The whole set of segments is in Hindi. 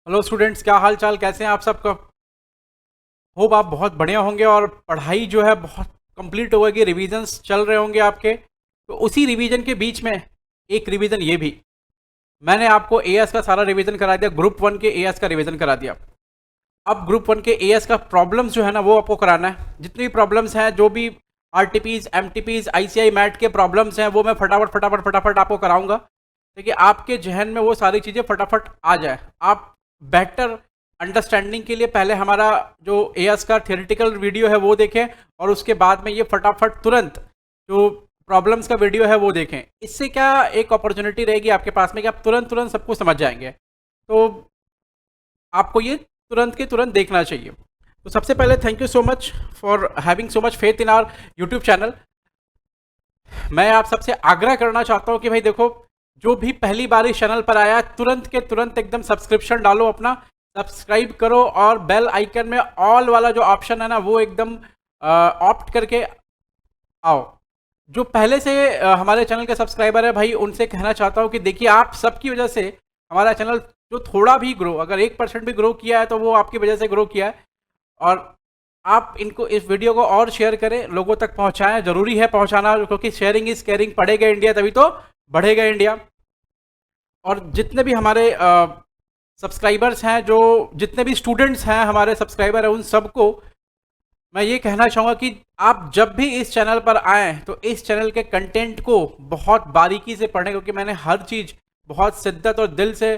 हेलो स्टूडेंट्स, क्या हाल चाल, कैसे हैं आप सबका। होप आप बहुत बढ़िया होंगे और पढ़ाई जो है बहुत कंप्लीट हो गई, रिवीजन्स चल रहे होंगे आपके। तो उसी रिवीजन के बीच में एक रिवीजन ये भी, मैंने आपको एएस का सारा रिवीजन करा दिया, ग्रुप वन के एएस का रिवीजन करा दिया। अब ग्रुप वन के एएस का प्रॉब्लम्स जो है ना वो आपको कराना है। जितनी भी प्रॉब्लम्स हैं, जो भी आरटीपीज एमटीपीज आईसीआई मैट के प्रॉब्लम्स हैं, वो मैं फटाफट फटाफट फटाफट आपको कराऊंगा, ताकि आपके जहन में वो सारी चीज़ें फटाफट आ जाए। आप बेटर अंडरस्टैंडिंग के लिए पहले हमारा जो एएस का थियोरेटिकल वीडियो है वो देखें, और उसके बाद में ये फटाफट तुरंत जो प्रॉब्लम्स का वीडियो है वो देखें। इससे क्या एक अपॉर्चुनिटी रहेगी आपके पास में कि आप तुरंत तुरंत सब कुछ समझ जाएंगे। तो आपको ये तुरंत के तुरंत देखना चाहिए। तो सबसे पहले thank you so much for having so much faith in our YouTube channel. मैं आप सबसे आग्रह करना चाहता हूँ कि भाई देखो, जो भी पहली बार इस चैनल पर आया है, तुरंत के तुरंत एकदम सब्सक्रिप्शन डालो, अपना सब्सक्राइब करो, और बेल आइकन में ऑल वाला जो ऑप्शन है ना वो एकदम ऑप्ट करके आओ। जो पहले से हमारे चैनल के सब्सक्राइबर है भाई, उनसे कहना चाहता हूँ कि देखिए, आप सबकी वजह से हमारा चैनल जो थोड़ा भी ग्रो, अगर 1% भी ग्रो किया है तो वो आपकी वजह से ग्रो किया है। और आप इनको, इस वीडियो को और शेयर करें, लोगों तक पहुंचाएं, जरूरी है पहुंचाना, क्योंकि शेयरिंग इज केयरिंग। पढ़ेगा इंडिया तभी तो बढ़ेगा इंडिया। और जितने भी हमारे सब्सक्राइबर्स हैं, जो जितने भी स्टूडेंट्स हैं हमारे सब्सक्राइबर हैं, उन सबको मैं ये कहना चाहूँगा कि आप जब भी इस चैनल पर आएँ तो इस चैनल के कंटेंट को बहुत बारीकी से पढ़ें, क्योंकि मैंने हर चीज़ बहुत शिद्दत और दिल से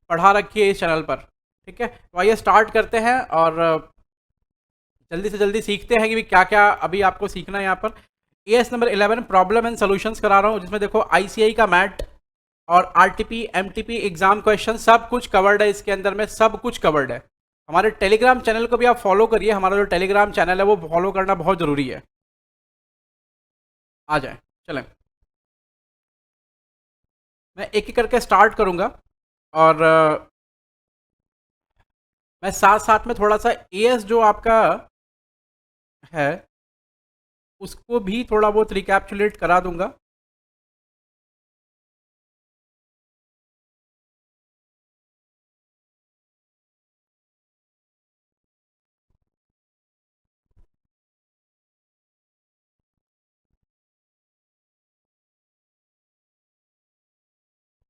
पढ़ा रखी है इस चैनल पर। ठीक है, तो आइए स्टार्ट करते हैं और जल्दी से जल्दी सीखते हैं कि क्या क्या अभी आपको सीखना है यहाँ पर। As number 11 problem and solutions करा रहा हूँ, जिसमें देखो आईसीआई का मैट और आरटीपी एमटीपी एग्जाम क्वेश्चन सब कुछ कवर्ड है इसके अंदर में, सब कुछ कवर्ड है। हमारे टेलीग्राम चैनल को भी आप फॉलो करिए, हमारा जो टेलीग्राम चैनल है वो फॉलो करना बहुत ज़रूरी है। आ जाए, चलें। मैं एक एक करके स्टार्ट करूँगा, और मैं साथ साथ में थोड़ा सा एएस जो आपका है उसको भी थोड़ा बहुत रिकैप्चुलेट करा दूंगा।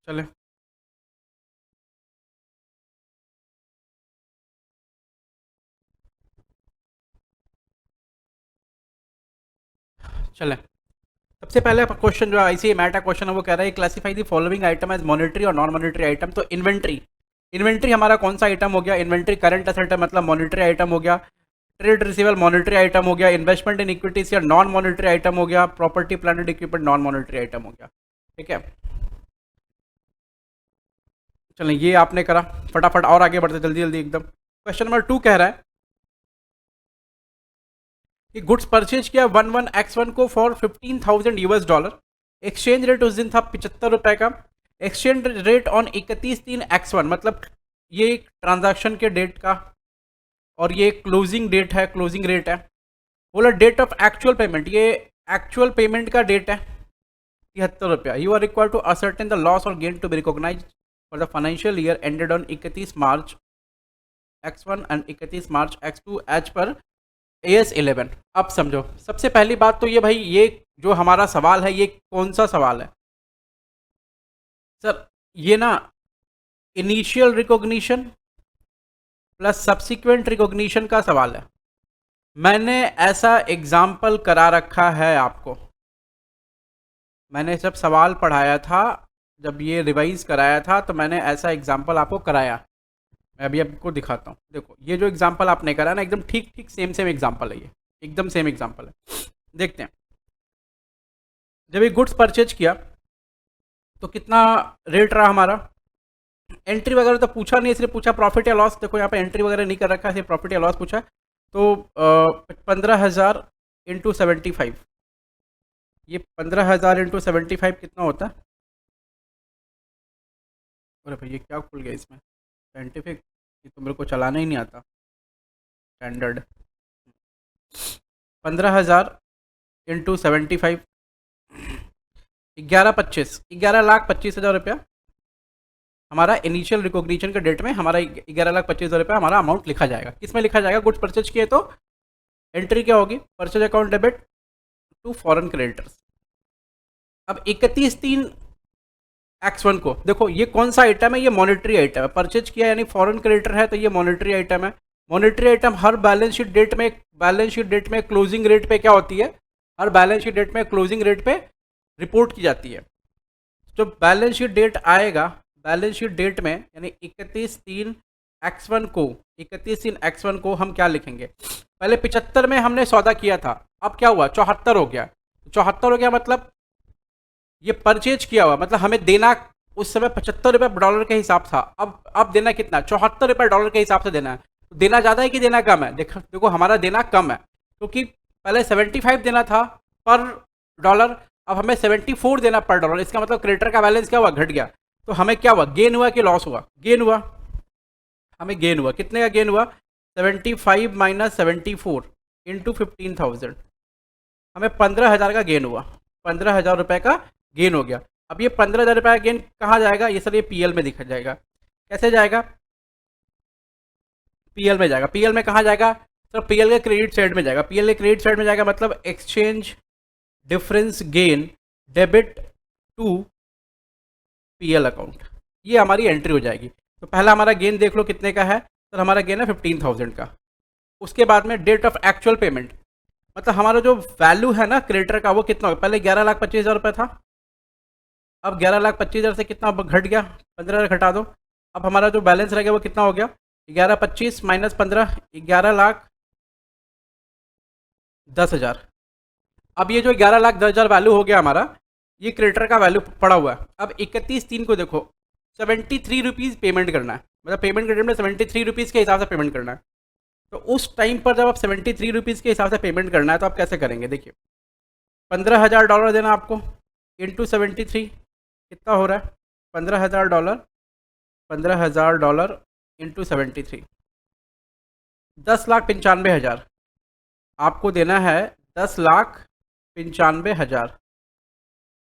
चलें, चलें। सबसे पहले क्वेश्चन जो आईसीआई मैट का क्वेश्चन है वो कह रहा है classify the following item as monetary और नॉन मॉनिटरी आइटम। तो इन्वेंट्री, इन्वेंट्री हमारा कौन सा आइटम हो गया? इन्वेंट्री करंट एसेट है, मतलब मॉनिटरी आइटम हो गया। ट्रेड रिसीवेबल मॉनिटरी आइटम हो गया। इन्वेस्टमेंट इन इक्विटीज या नॉन मॉनिटरी आइटम हो गया। Property plant and equipment non monetary item हो गया। ठीक है, चलें, ये आपने करा। फटाफट और आगे बढ़ते जल्दी जल्दी एकदम। क्वेश्चन नंबर 2 कह रहा है कि गुड्स परचेज किया 11x1 को for 15,000 US dollar. Exchange rate उस दिन था 75 रुपए का। एक्सचेंज रेट ऑन 31/3/x1, मतलब ये एक ट्रांजैक्शन के डेट का, और ये क्लोजिंग डेट है, क्लोजिंग रेट है। बोला डेट ऑफ एक्चुअल पेमेंट, ये एक्चुअल पेमेंट का डेट है 73 रुपया। You are required to ascertain the loss और gain to be recognise for the financial year ended on 31 March x1 and 31 March x2 as per AS11। अब समझो, सबसे पहली बात तो ये भाई, ये जो हमारा सवाल है ये कौन सा सवाल है सर? ये ना initial recognition plus subsequent recognition का सवाल है। मैंने ऐसा एग्जाम्पल करा रखा है आपको, मैंने जब सवाल पढ़ाया था, जब ये रिवाइज कराया था, तो मैंने ऐसा एग्जाम्पल आपको कराया। मैं अभी आपको दिखाता हूँ। देखो, ये जो एग्जाम्पल आपने करा ना, एकदम ठीक ठीक सेम सेम एग्जाम्पल है, ये एकदम सेम एग्जाम्पल है। देखते हैं, जब ये गुड्स परचेज किया तो कितना रेट रहा हमारा। एंट्री वगैरह तो पूछा नहीं, इसलिए पूछा प्रॉफिट या लॉस। देखो यहाँ पे एंट्री वगैरह नहीं कर रखा है, सिर्फ प्रॉफिट या लॉस पूछा। तो 15,000 इंटू 75, ये 15,000 इंटू 75 कितना होता है? अरे भाई, ये क्या खुल गया इसमें? साइंटिफिक, ये तो मेरे को चलाना ही नहीं आता, स्टैंडर्ड। 15,000 इंटू 75, 11,25,11,25,000 रुपया हमारा इनिशियल रिकॉग्निशन के डेट में हमारा 11,25,000 रुपये हमारा अमाउंट लिखा जाएगा। किस में लिखा जाएगा? गुड्स परचेज किए तो एंट्री क्या होगी? Purchase account debit to foreign creditors. अब 31/3/X1 को देखो, ये कौन सा आइटम है? ये मॉनेटरी आइटम है। परचेज किया यानी फॉरेन क्रेडिटर है, तो ये मॉनेटरी आइटम है। मॉनेटरी आइटम हर बैलेंस शीट डेट में क्लोजिंग रेट पे क्या होती है? हर बैलेंस शीट डेट में क्लोजिंग रेट पे रिपोर्ट की जाती है। जो बैलेंस शीट डेट आएगा, बैलेंस शीट डेट में यानी 31/3/X1 को हम क्या लिखेंगे? पहले 75 में हमने सौदा किया था, अब क्या हुआ? 74 हो गया। 74 हो गया मतलब ये परचेज किया हुआ, मतलब हमें देना उस समय 75 रुपये डॉलर के हिसाब था। अब देना कितना? 74 रुपये डॉलर के हिसाब से देना है। तो देना ज़्यादा है कि देना कम है? देखो हमारा देना कम है, क्योंकि पहले 75 देना था पर डॉलर, अब हमें 74 देना पर डॉलर। इसका मतलब क्रेडिटर का बैलेंस क्या हुआ? घट गया। तो हमें क्या हुआ? गेन हुआ कि लॉस हुआ? गेन हुआ। हमें गेन हुआ। कितने का गेन हुआ? 75 माइनस 74 इंटू 15,000, हमें 15,000 का गेन हुआ। 15,000 रुपये का गेन हो गया। अब ये 15,000 रुपये का गेन कहाँ जाएगा? ये सर ये पीएल में दिखा जाएगा। कैसे जाएगा? पीएल में जाएगा। पीएल में कहाँ जाएगा? सर पीएल के क्रेडिट साइड में जाएगा। पीएल के क्रेडिट साइड में जाएगा मतलब exchange difference gain debit to PL account, ये हमारी एंट्री हो जाएगी। तो पहला हमारा गेन देख लो कितने का है? सर हमारा गेन है 15,000 का। उसके बाद में डेट ऑफ एक्चुअल पेमेंट, मतलब हमारा जो वैल्यू है ना क्रेडिटर का, वो कितना होगा? पहले 11,25,000 रुपये था, अब 11,25,000 से कितना घट गया? 15,000 घटा दो। अब हमारा जो बैलेंस रह गया वो कितना हो गया? 11,25 माइनस 15, 11,10,000। अब ये जो 11,10,000 वैल्यू हो गया हमारा, ये क्रेडिटर का वैल्यू पड़ा हुआ है। अब 31/3 को देखो 73 रुपीज़ पेमेंट करना है, मतलब पेमेंट क्रेडिट में 73 रुपीज़ के हिसाब से पेमेंट करना है। तो उस टाइम पर जब आप 73 रुपीज़ के हिसाब से पेमेंट करना है तो आप कैसे करेंगे? देखिए 15,000 डॉलर देना आपको इंटू 73 कितना हो रहा है? 15,000 डॉलर, 15,000 डॉलर इंटू 73, 10,95,000 आपको देना है। 10,95,000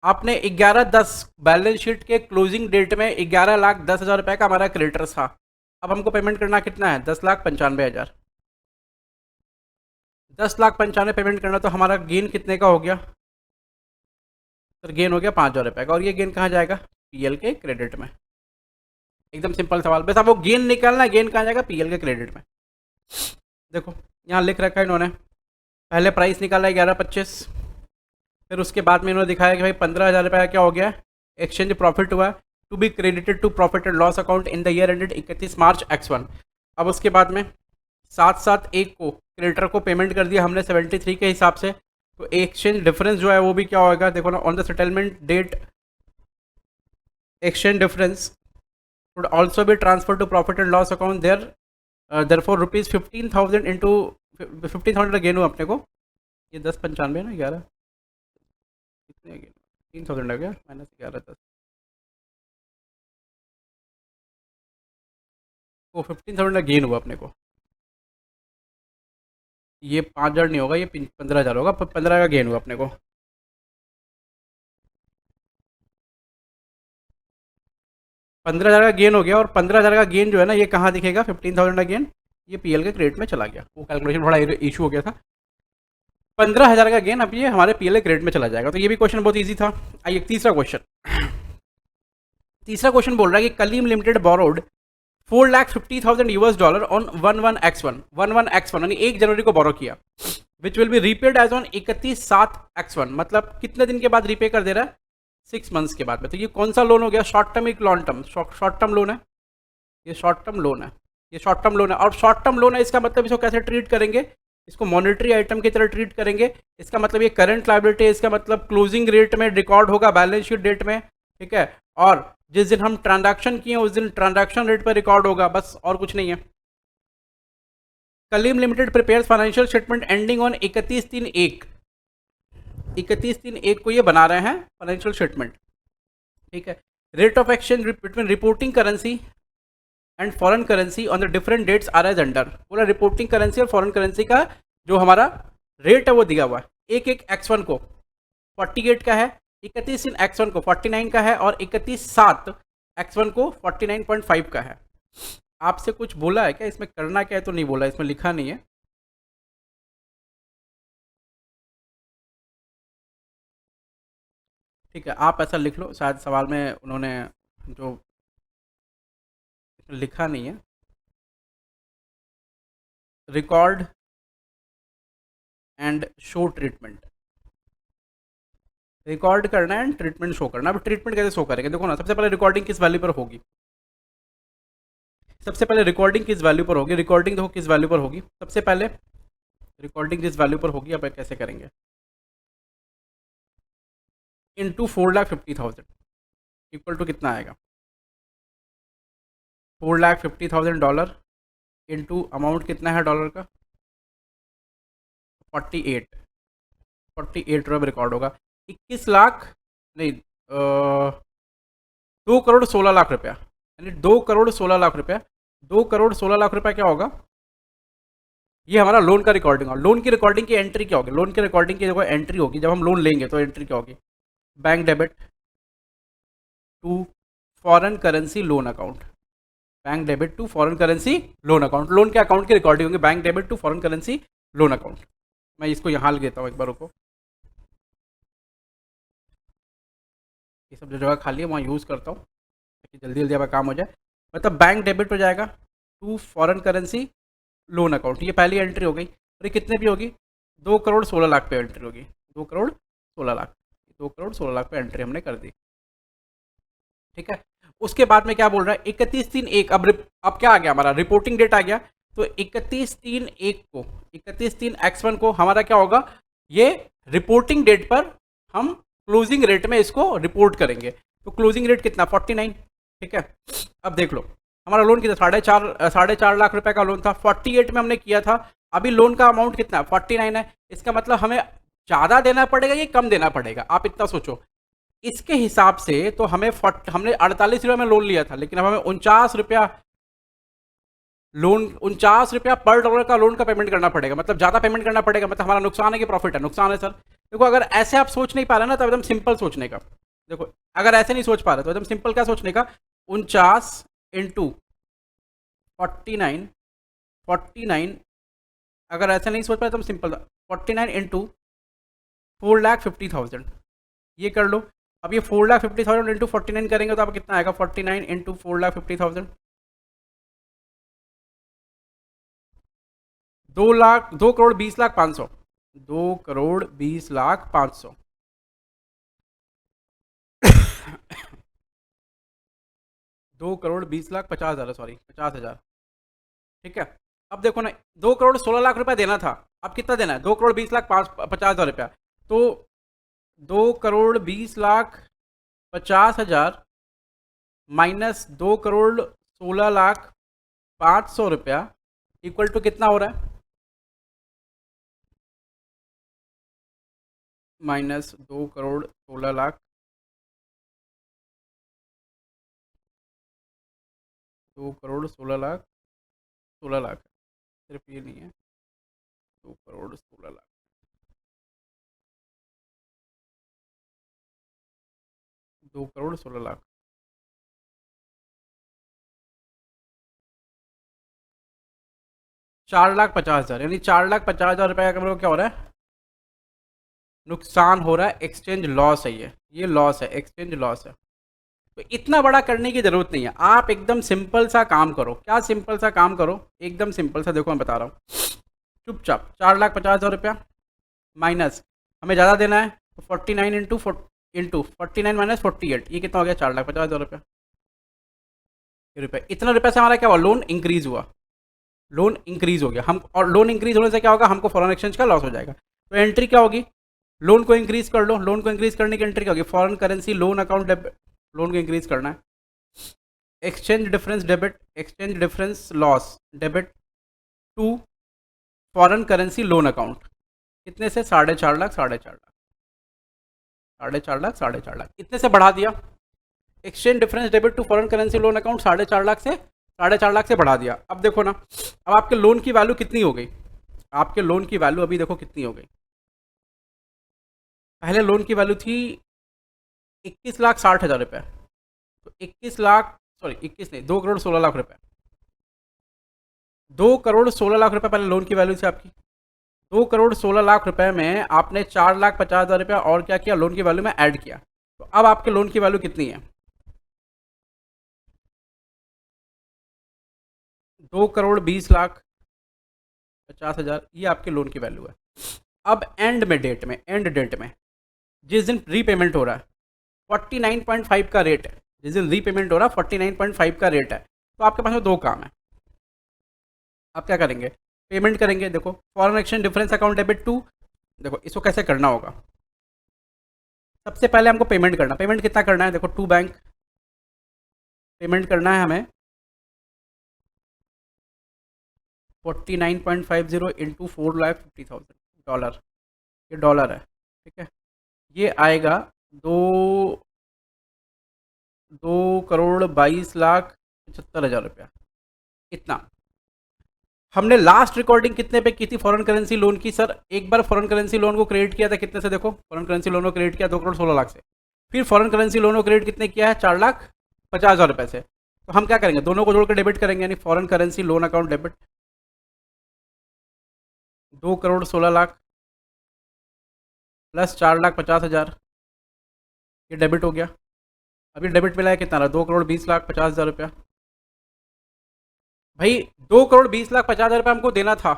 आपने 11/10 बैलेंस शीट के क्लोजिंग डेट में 11,10,000 रुपये का हमारा क्रेडिटर था। अब हमको पेमेंट करना कितना है? 10,95,000। 10,95,000 पेमेंट करना, तो हमारा गेन कितने का हो गया? सर गेन हो गया 5,000 रुपये का। और ये गेन कहाँ जाएगा? पीएल के क्रेडिट में। एकदम सिंपल सवाल, बस आपको गेन निकालना है। गेन कहाँ जाएगा? पीएल के क्रेडिट में। देखो यहाँ लिख रखा है इन्होंने, पहले प्राइस निकाला है 11,25, फिर उसके बाद में इन्होंने दिखाया कि भाई 15,000 रुपये का क्या हो गया? एक्सचेंज प्रॉफिट हुआ, to be credited to profit and loss account in the year ended 31 March X1। अब उसके बाद में 7/7/1 को क्रेडिटर को पेमेंट कर दिया हमने 73 के हिसाब से। तो एक्सचेंज डिफरेंस जो है वो भी क्या होगा? देखो ना, on the settlement date exchange difference would also be transfer to profit and loss account therefore rupees 15,000 into 15,000 का गेन हुआ अपने को। ये 10,95 ना 11 कितने 3,000 लग गया माइनस 11 10 वो 15,000 का गेन हुआ अपने को। ये 5,000 नहीं होगा, ये 15,000 होगा। 15 का गेन हुआ अपने को। 15,000 का गेन हो गया। और 15,000 का गेन जो है ना, ये कहाँ दिखेगा? 15,000 का गेन ये पीएल के क्रेडिट में चला गया। वो कैलकुलेशन बड़ा इशू हो गया था। 15,000 का गेन अब ये हमारे पीएल के क्रेडिट में चला जाएगा। तो ये भी क्वेश्चन बहुत ईजी था। आइए तीसरा क्वेश्चन। तीसरा क्वेश्चन बोल रहा है कि Kaleem limited borrowed 4,50,000 US dollar on 11/X1 यानी 1 जनवरी को बोरो किया, which will be repaid as on 31/7/X1। मतलब कितने दिन के बाद रीपे कर दे रहा है? 6 मंथ्स के बाद में। तो ये कौन सा लोन हो गया? शॉर्ट टर्म, एक long term? Short term loan है। ये शॉर्ट टर्म लोन है। ये शॉर्ट टर्म लोन है। और शॉर्ट टर्म लोन है, इसका मतलब इसको कैसे ट्रीट करेंगे? इसको मॉनेटरी आइटम की तरह ट्रीट करेंगे। इसका मतलब ये करंट लायबिलिटी है, इसका मतलब क्लोजिंग रेट में रिकॉर्ड होगा बैलेंस शीट डेट में, ठीक है। और जिस दिन हम ट्रांजैक्शन किए उस दिन ट्रांजैक्शन रेट पर रिकॉर्ड होगा, बस और कुछ नहीं है। Kaleem limited prepares financial statement ending on 31/3/1। 31/3/1 को ये बना रहे हैं फाइनेंशियल स्टेटमेंट, ठीक है। Rate of exchange between reporting currency and foreign currency on the different dates are as under. पूरा रिपोर्टिंग करेंसी और फॉरेन करेंसी का जो हमारा रेट है वो दिया हुआ है। एक X1 को 48 का है, 31 इन X1 को 49 का है और 31/7 X1 को 49.5 का है। आपसे कुछ बोला है क्या इसमें, करना क्या है तो नहीं बोला, इसमें लिखा नहीं है। ठीक है, आप ऐसा लिख लो, शायद सवाल में उन्होंने जो लिखा नहीं है। Record and show treatment, record करना है एंड ट्रीटमेंट शो करना। अब ट्रीटमेंट कैसे शो करेंगे, देखो ना, सबसे पहले रिकॉर्डिंग किस वैल्यू पर होगी, सबसे पहले रिकॉर्डिंग किस वैल्यू पर होगी, रिकॉर्डिंग देखो किस वैल्यू पर होगी, सबसे पहले रिकॉर्डिंग किस वैल्यू पर होगी, अब कैसे करेंगे, इंटू 4,50,000 इक्वल टू कितना आएगा, $4,50,000 इंटू अमाउंट कितना है डॉलर का, 48 रिकॉर्ड होगा। 21 लाख नहीं, 2,16,00,000 रुपया, यानी 2,16,00,000 रुपया, 2,16,00,000 रुपया क्या होगा, ये हमारा लोन का रिकॉर्डिंग होगा। लोन की रिकॉर्डिंग की एंट्री क्या होगी, लोन की रिकॉर्डिंग की देखो एंट्री होगी, जब हम लोन लेंगे तो एंट्री क्या होगी, bank debit to foreign currency loan account, bank debit to foreign currency loan account, loan के अकाउंट की रिकॉर्डिंग होगी, bank debit to foreign currency loan account. मैं इसको यहाँ लिख देता हूँ एक बार, रुको, ये सब जो जगह खाली है वहाँ यूज़ करता हूँ ताकि जल्दी जल्दी आपका काम हो जाए। मतलब बैंक डेबिट हो जाएगा to foreign currency loan account, ये पहली एंट्री हो गई, और ये कितने भी होगी, 2,16,00,000 पे एंट्री होगी, 2,16,00,000, 2,16,00,000 पे एंट्री हमने कर दी। ठीक है, उसके बाद में क्या बोल रहा है, 31/3/1, अब क्या आ गया हमारा, रिपोर्टिंग डेट आ गया, तो 31/3/1 को, 31/3 को हमारा क्या होगा, ये रिपोर्टिंग डेट पर हम क्लोजिंग रेट में इसको रिपोर्ट करेंगे। तो क्लोजिंग रेट कितना, 49। ठीक है, अब देख लो हमारा लोन कितना, 4.5 लाख रुपए का लोन था, 48 में हमने किया था, अभी लोन का अमाउंट कितना 49 है, इसका मतलब हमें ज़्यादा देना पड़ेगा या कम देना पड़ेगा, आप इतना सोचो। इसके हिसाब से तो हमने 48 रुपये में लोन लिया था, लेकिन अब हमें 49 रुपया लोन, 49 रुपया पर डॉलर का लोन का पेमेंट करना पड़ेगा, मतलब ज़्यादा पेमेंट करना पड़ेगा, मतलब हमारा नुकसान है कि प्रॉफिट है, नुकसान है सर। देखो अगर ऐसे आप सोच नहीं पा रहे ना, तो एकदम सिंपल सोचने का, देखो अगर ऐसे नहीं सोच पा रहे तो एकदम सिंपल क्या सोचने का, 49 इंटू 49, अगर ऐसे नहीं सोच पाए तो सिंपल 49 इंटू 4,50,000, ये कर लो। अब ये 4,50,000 इंटू 49 करेंगे तो अब कितना आएगा, 49 इंटू 4,50,000, 2,20,05,000, 2,20,05,000 2,20,50,000, सॉरी 50,000। ठीक है, अब देखो ना, 2,16,00,000 रुपया देना था, अब कितना देना है, 2,20,50,000 रुपया, तो 2,20,50,000 माइनस 2,16,05,000 रुपया इक्वल टू कितना हो रहा है, माइनस 2,16,00,000, 2,16,00,000, 16,00,000, सिर्फ ये नहीं है, 2,16,00,000, 2,16,00,000, 4,50,000, यानी 4,50,000 रुपये का क्या हो रहा है, नुकसान हो रहा है, एक्सचेंज लॉस है, ये लॉस है, एक्सचेंज लॉस है। तो इतना बड़ा करने की ज़रूरत नहीं है, आप एकदम सिंपल सा काम करो, क्या सिंपल सा काम करो, एकदम सिंपल सा, देखो मैं बता रहा हूँ, चुपचाप 4,50,000 रुपया माइनस, हमें ज़्यादा देना है तो 49 इंटू 49 माइनस 48, ये कितना हो गया, 4,50,000 रुपया, इतना रुपये से हमारा क्या हुआ, लोन इंक्रीज हुआ, लोन इंक्रीज हो गया हम, और लोन इंक्रीज होने से क्या होगा, हमको फॉरेन एक्सचेंज का लॉस हो जाएगा। तो एंट्री क्या होगी, लोन को इंक्रीज कर लो, लोन को इंक्रीज करने की एंट्री क्या होगी, foreign currency loan account debit, loan को इंक्रीज करना है, exchange difference debit, exchange difference loss debit to foreign currency loan account, कितने से, 4,50,000, 4,50,000, 4,50,000, 4,50,000, इतने से बढ़ा दिया, exchange difference debit to foreign currency loan account 4,50,000 से 4,50,000 से बढ़ा दिया। अब देखो ना, अब आपके लोन की वैल्यू कितनी हो गई, आपके लोन की वैल्यू अभी देखो कितनी हो गई, पहले लोन की वैल्यू थी 21,60,000 रुपये, तो 21 लाख, सॉरी 21 नहीं, 2 करोड़ 16 लाख रुपए, 2 करोड़ 16 लाख रुपए पहले लोन की वैल्यू थी आपकी। 2 करोड़ 16 लाख रुपए में आपने 4,50,000 रुपया और क्या किया, लोन की वैल्यू में ऐड किया। तो अब आपके लोन की वैल्यू कितनी है? 2 करोड़ 20 लाख 50,000, ये आपके लोन की वैल्यू है। अब एंड डेट में जिस दिन रीपेमेंट हो रहा है 49.5 का रेट है, जिस दिन रीपेमेंट हो रहा है 49.5 का रेट है, तो आपके पास में दो काम है। आप क्या करेंगे, पेमेंट करेंगे। देखो foreign exchange difference account debit to, देखो इसको कैसे करना होगा। सबसे पहले हमको पेमेंट करना, पेमेंट कितना करना है, देखो टू बैंक पेमेंट करना है हमें 49.50 इंटू 4,50,000 डॉलर, ये डॉलर है, ठीक है। ये आएगा दो 2,22,75,000 रुपया, इतना। हमने लास्ट रिकॉर्डिंग कितने पे की थी फॉरेन करेंसी लोन की? सर एक बार फॉरेन करेंसी लोन को क्रेडिट किया था कितने से, देखो फॉरेन करेंसी लोन को क्रेडिट किया 2 करोड़ 16 लाख से। फिर फॉरेन करेंसी लोन को क्रेडिट कितने किया है, 4,50,000 रुपए से। तो हम क्या करेंगे, दोनों को जोड़कर डेबिट करेंगे, यानी foreign currency loan account debit 2 crore 16 lakh plus 4,50,000, ये डेबिट हो गया। अभी डेबिट मिला है कितना रहा, 2 करोड़ 20 लाख 50,000 रुपया। भाई 2 करोड़ 20 लाख 50,000 रुपया हमको देना था,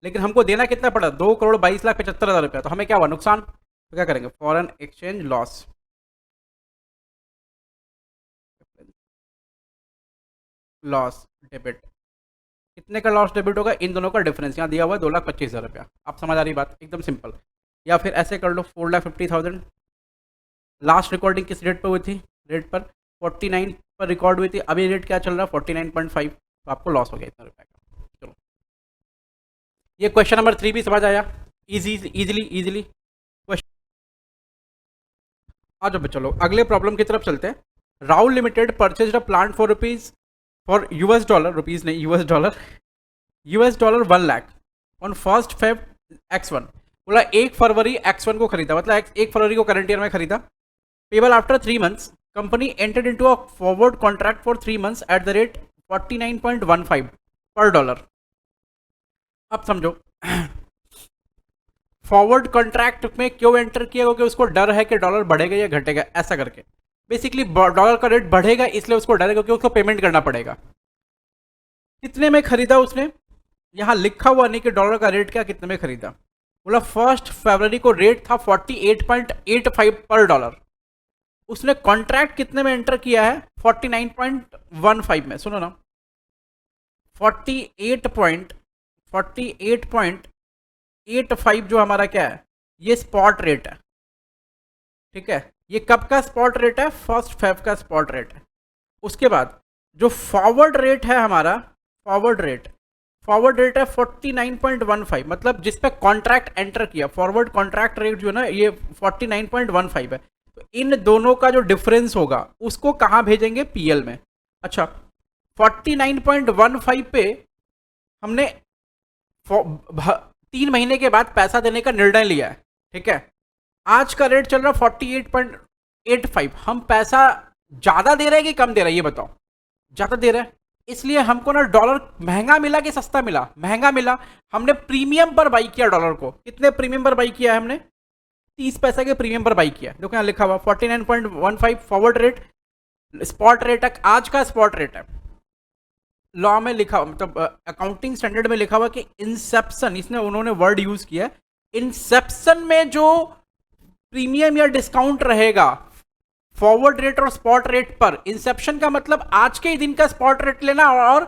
लेकिन हमको देना कितना पड़ा, 2 करोड़ 22 लाख 75,000 रुपया। तो हमें क्या हुआ, नुकसान। तो क्या करेंगे, foreign exchange loss, loss debit. कितने का लॉस डेबिट होगा, इन दोनों का डिफरेंस, यहाँ दिया हुआ है 2,25,000 रुपया। आप समझ आ रही बात, एकदम सिंपल। या फिर ऐसे कर लो 4,50,000, लास्ट रिकॉर्डिंग किस रेट पर हुई थी, रेट पर 49 पर रिकॉर्ड हुई थी, अभी रेट क्या चल रहा है 49.5, तो आपको लॉस हो गया इतना रुपये का। चलो ये क्वेश्चन नंबर 3 भी समझ आया, इजीली क्वेश्चन। आ जाओ चलो अगले प्रॉब्लम की तरफ चलते हैं। Rahul limited purchase a plant for rupees, for US dollar, rupees नहीं US dollar 1 lakh on 1 Feb X1। बोला 1 फरवरी X1 को खरीदा, मतलब 1 फरवरी को करंट ईयर में खरीदा। Payable after 3 months, company entered into a forward contract for 3 months at the rate 49.15 पर डॉलर। अब समझो फॉरवर्ड कॉन्ट्रैक्ट में क्यों एंटर किया, क्योंकि उसको डर है कि डॉलर बढ़ेगा या घटेगा, ऐसा करके। बेसिकली डॉलर का रेट बढ़ेगा इसलिए उसको डर है, क्योंकि उसको पेमेंट करना पड़ेगा। कितने में खरीदा उसने, यहां लिखा हुआ नहीं कि डॉलर का रेट क्या, कितने में खरीदा। बोला 1 फरवरी को रेट था 48.85 पर डॉलर, उसने कॉन्ट्रैक्ट कितने में एंटर किया है, 49.15 में। सुनो ना, 48.85 जो हमारा क्या है, ये स्पॉट रेट है, ठीक है। ये कब का स्पॉट रेट है, 1 Feb का स्पॉट रेट है। उसके बाद जो फॉरवर्ड रेट है हमारा, फॉरवर्ड रेट है 49.15, मतलब जिस पे कॉन्ट्रैक्ट एंटर किया, फॉरवर्ड कॉन्ट्रैक्ट रेट जो है ना ये 49.15 है। तो इन दोनों का जो डिफरेंस होगा उसको कहां भेजेंगे, पीएल में। अच्छा 49.15 पे हमने 3 महीने के बाद पैसा देने का निर्णय लिया है, ठीक है। आज का रेट चल रहा 48.85, हम पैसा ज्यादा दे रहे हैं कि कम दे रहे हैं, ये बताओ। ज्यादा दे रहे हैं, इसलिए हमको ना डॉलर महंगा मिला कि सस्ता मिला, महंगा मिला। हमने प्रीमियम पर बाई किया डॉलर को। कितने प्रीमियम पर बाई किया है हमने, 30 पैसे के प्रीमियम पर बाई किया। देखो यहाँ लिखा हुआ 49.15 फॉरवर्ड रेट, स्पॉट रेट है, आज का स्पॉट रेट है। लॉ में लिखा, मतलब अकाउंटिंग स्टैंडर्ड में लिखा हुआ कि इंसेप्शन, इसने उन्होंने वर्ड यूज किया, इंसेप्शन में जो प्रीमियम या डिस्काउंट रहेगा फॉरवर्ड रेट और स्पॉट रेट पर, इंसेप्शन का मतलब आज के ही दिन का स्पॉट रेट लेना और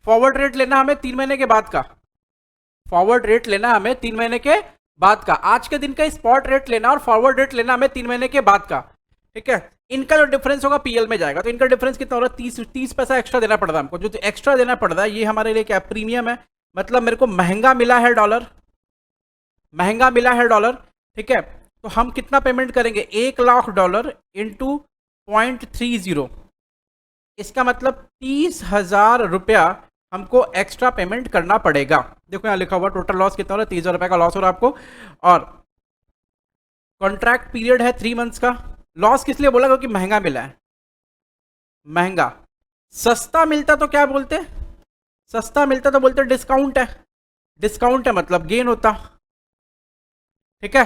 फॉरवर्ड रेट लेना हमें 3 महीने के बाद का। फॉरवर्ड रेट लेना हमें 3 महीने के बाद का, आज के दिन का स्पॉट रेट लेना और फॉरवर्ड रेट लेना हमें 3 महीने के बाद का, ठीक है। इनका जो डिफरेंस होगा पीएल में जाएगा। तो इनका डिफरेंस कितना हो रहा है, 30 पैसा एक्स्ट्रा देना पड़ रहा है हमको। जो एक्स्ट्रा देना पड़ रहा है ये हमारे लिए क्या, प्रीमियम है, मतलब मेरे को महंगा मिला है डॉलर, महंगा मिला है डॉलर, ठीक है। तो हम कितना पेमेंट करेंगे, 1 लाख डॉलर इंटू 0.30, इसका मतलब 30,000 रुपया हमको एक्स्ट्रा पेमेंट करना पड़ेगा। देखो यहाँ लिखा हुआ टोटल लॉस कितना हो रहा है, 30,000 रुपये का लॉस हो रहा है आपको। और कॉन्ट्रैक्ट पीरियड है 3 मंथ्स का। लॉस किस लिए बोला, क्योंकि महंगा मिला है। महंगा। सस्ता मिलता तो क्या बोलते? सस्ता मिलता तो बोलते डिस्काउंट है। डिस्काउंट है मतलब गेन होता। ठीक है।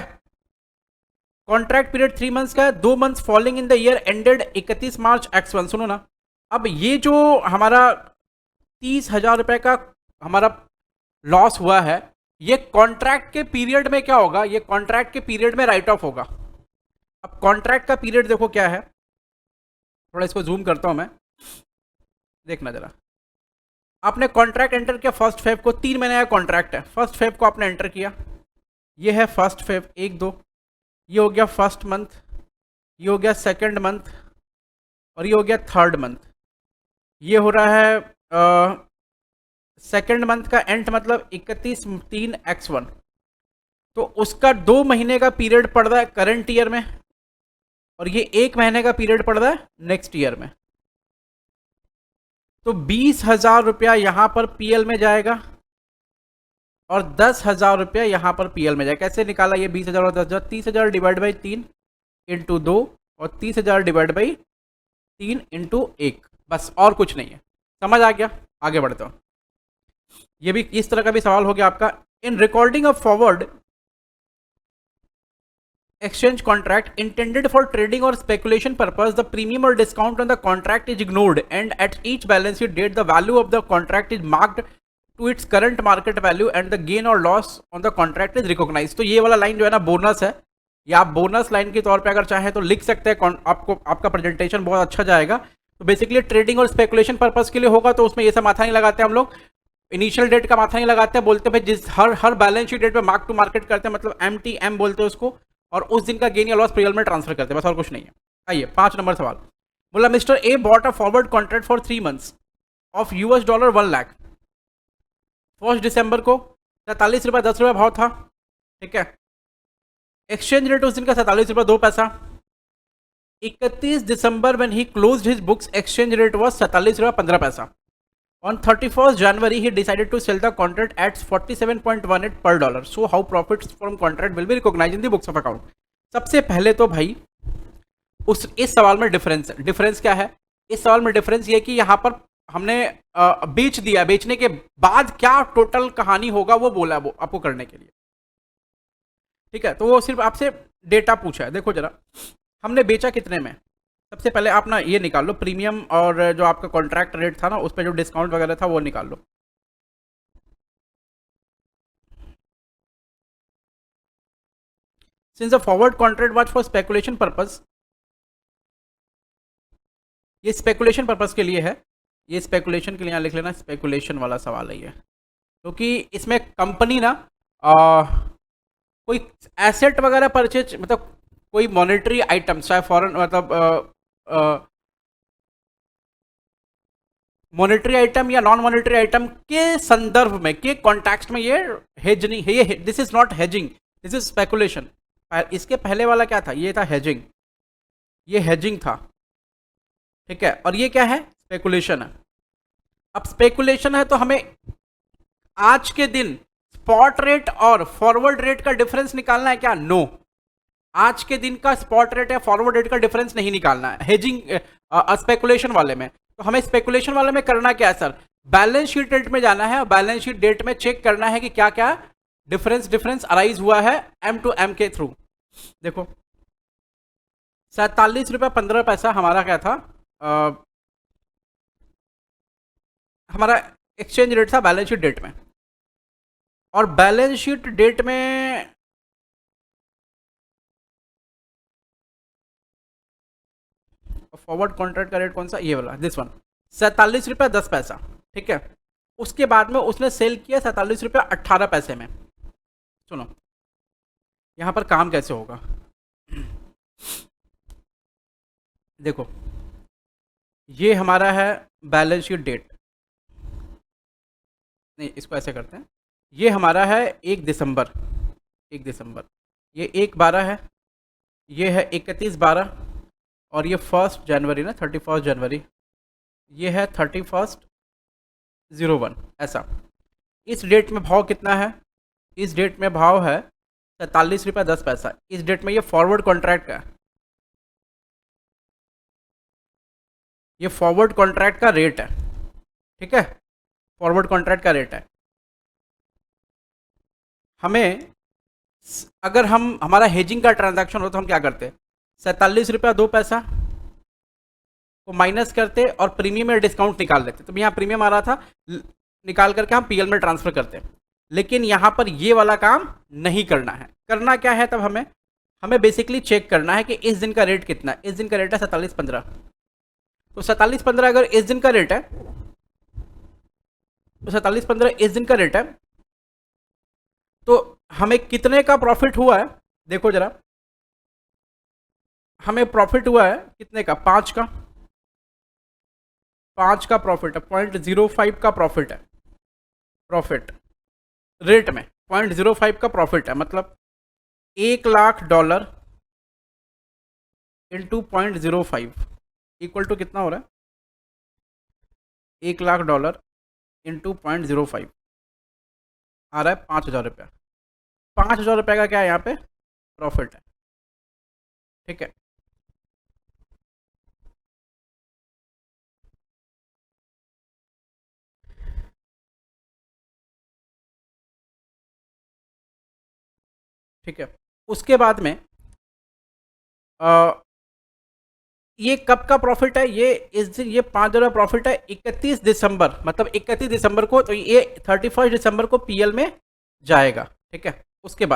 कॉन्ट्रैक्ट पीरियड 3 मंथ्स का है, 2 months following in the year ended 31 March X1। सुनो ना, अब ये जो हमारा 30,000 रुपए का हमारा लॉस हुआ है, ये कॉन्ट्रैक्ट के पीरियड में क्या होगा? ये कॉन्ट्रैक्ट के पीरियड में राइट ऑफ होगा। अब कॉन्ट्रैक्ट का पीरियड देखो क्या है, थोड़ा इसको जूम करता हूं मैं, देखना जरा। आपने कॉन्ट्रैक्ट एंटर किया 1 फेब को, 3 महीने का कॉन्ट्रैक्ट है, 1 फेब को आपने एंटर किया, ये है 1 फेब 1 2, ये हो गया 1 मंथ, ये हो गया 2nd मंथ, और ये हो गया 3rd मंथ। ये हो रहा है 2nd मंथ का एंड मतलब 31/3/X1। तो उसका 2 महीने का पीरियड पड़ रहा है करंट ईयर में, और ये 1 महीने का पीरियड पड़ रहा है नेक्स्ट ईयर में। तो 20,000 रुपया यहां पर पीएल में जाएगा और 10,000 रुपया यहां पर पीएल में जाएगा। कैसे निकाला ये 20,000 और 10,000? 30,000 डिवाइड बाई 3 इंटू 2 और 30,000 डिवाइड बाई 3 इंटू 1, बस और कुछ नहीं है। समझ आ गया? आगे बढ़ता हूं। ये भी इस तरह का भी सवाल हो गया आपका। In recording of forward exchange contract intended for trading or speculation purpose, the premium or discount on the contract is ignored, and at each balance sheet date the value of the contract is marked to its current market value and the gain or loss on the contract is recognized। तो ये वाला लाइन जो है ना बोनस है, या आप बोनस लाइन के तौर पे अगर चाहे तो लिख सकते हैं, आपको आपका प्रेजेंटेशन बहुत अच्छा जाएगा। तो बेसिकली ट्रेडिंग और स्पेकुलेशन पर्पस के लिए होगा, तो उसमें ये सब माथा नहीं लगाते हम लोग, इनिशियल डेट का माथा नहीं लगाते, बोलते भाई जिस हर बैलेंस शीट डेट पे मार्क टू मार्केट करते हैं, मतलब MTM बोलते हैं उसको, और उस दिन का गेन या लॉस पीएल में ट्रांसफर करते हैं, बस और कुछ नहीं है। आइए 5 नंबर सवाल। बोला mister A bought a forward contract for 3 months of $1 lakh. 1 दिसंबर को 43 रुपये 10 रुपये भाव था, ठीक है। एक्सचेंज रेट उस दिन का 47 रुपये 2 पैसा। 31 December when he closed his books exchange rate was 47 रुपये 15 पैसा। On 31st January, he decided to sell the contract at 47.18 per dollar. So how profits from contract will be recognized in the books of account? सबसे पहले तो भाई इस सवाल में डिफरेंस क्या है? इस सवाल में डिफरेंस ये कि यहाँ पर हमने बेच दिया, बेचने के बाद क्या टोटल कहानी होगा वो बोला वो आपको करने के लिए, ठीक है। तो वो सिर्फ आपसे डेटा पूछा है। देखो जरा, हमने बेचा कितने में? सबसे पहले आप ना ये निकाल लो, प्रीमियम और जो आपका कॉन्ट्रैक्ट रेट था ना, उस पर जो डिस्काउंट वगैरह था वो निकाल लो। Since the forward contract was for speculation purpose, ये स्पेकुलेशन पर्पस के लिए है, ये स्पेकुलेशन के लिए यहाँ लिख लेना, स्पेकुलेशन वाला सवाल है ये, क्योंकि इसमें कंपनी ना कोई एसेट वगैरह परचेज, मतलब कोई मॉनेटरी आइटम, चाहे फॉरेन मतलब मॉनेटरी आइटम या नॉन मॉनेटरी आइटम के संदर्भ में, के कॉन्टेक्स्ट में ये हेज नहीं है, ये this is not hedging, this is speculation. इसके पहले वाला क्या था? ये था हेजिंग, ये हेजिंग था, ठीक है, और ये क्या है? स्पेकुलेशन है। अब स्पेकुलेशन है तो हमें आज के दिन स्पॉट रेट और फॉरवर्ड रेट का डिफरेंस निकालना है क्या? नो, आज के दिन का स्पॉट रेट या फॉरवर्ड रेट का डिफरेंस नहीं निकालना है हेजिंग स्पेकुलेशन वाले में। तो हमें स्पेकुलेशन वाले में करना क्या है सर? बैलेंस शीट डेट में जाना है और बैलेंस शीट डेट में चेक करना है कि क्या क्या डिफरेंस अराइज हुआ है M2M के थ्रू। देखो 47 रुपये 15 पैसा हमारा क्या था? हमारा एक्सचेंज रेट था बैलेंस शीट डेट में, और बैलेंस शीट डेट में फॉरवर्ड कॉन्ट्रैक्ट का रेट कौन सा? ये वाला, दिस वन, 47 रुपये 10 पैसा, ठीक है। उसके बाद में उसने सेल किया 47 रुपये 18 पैसे में। सुनो यहां पर काम कैसे होगा, देखो ये हमारा है बैलेंस शीट डेट, नहीं इसको ऐसे करते हैं, ये हमारा है 1 दिसंबर, 1 दिसंबर, ये 1/12 है, ये है 31/12, और ये 1 जनवरी ना, 31 जनवरी, ये है 31/01, ऐसा। इस डेट में भाव कितना है? इस डेट में भाव है 47 रुपये 10 पैसा। इस डेट में ये फॉरवर्ड कॉन्ट्रैक्ट का ये फॉरवर्ड कॉन्ट्रैक्ट का रेट है, ठीक है, फॉरवर्ड कॉन्ट्रैक्ट का रेट है। हमें अगर हमारा हेजिंग का ट्रांजैक्शन हो तो हम क्या करते, 47 रुपया 2 पैसा को माइनस करते और प्रीमियम में डिस्काउंट निकाल लेते। तो यहाँ प्रीमियम आ रहा था, निकाल करके हम पीएल में ट्रांसफर करते। लेकिन यहाँ पर ये वाला काम नहीं करना है। करना क्या है तब हमें बेसिकली चेक करना है कि इस दिन का रेट कितना है। इस दिन का रेट है 47.15। तो 47.15 अगर इस दिन का रेट है, तो 47.15 इस दिन का रेट है, तो हमें कितने का प्रॉफिट हुआ है देखो जरा। हमें प्रॉफिट हुआ है कितने का, 5 का, 5 का प्रॉफिट है, 0.05 का प्रॉफिट है। प्रॉफिट रेट में 0.05 का प्रॉफिट है, मतलब $1,00,000 इंटू 0.05 इक्वल टू कितना हो रहा है, $1,00,000 इंटू 0.05 आ रहा है 5,000 रुपया। 5,000 रुपये का क्या है यहाँ पे प्रॉफिट है, ठीक है। ठीक है, उसके बाद में ये कब का प्रॉफिट है, ये इस दिन, ये 5,000 प्रॉफिट है 31 दिसंबर, मतलब 31 दिसंबर को। तो ये 31 दिसंबर को पीएल में जाएगा, ठीक है। उसके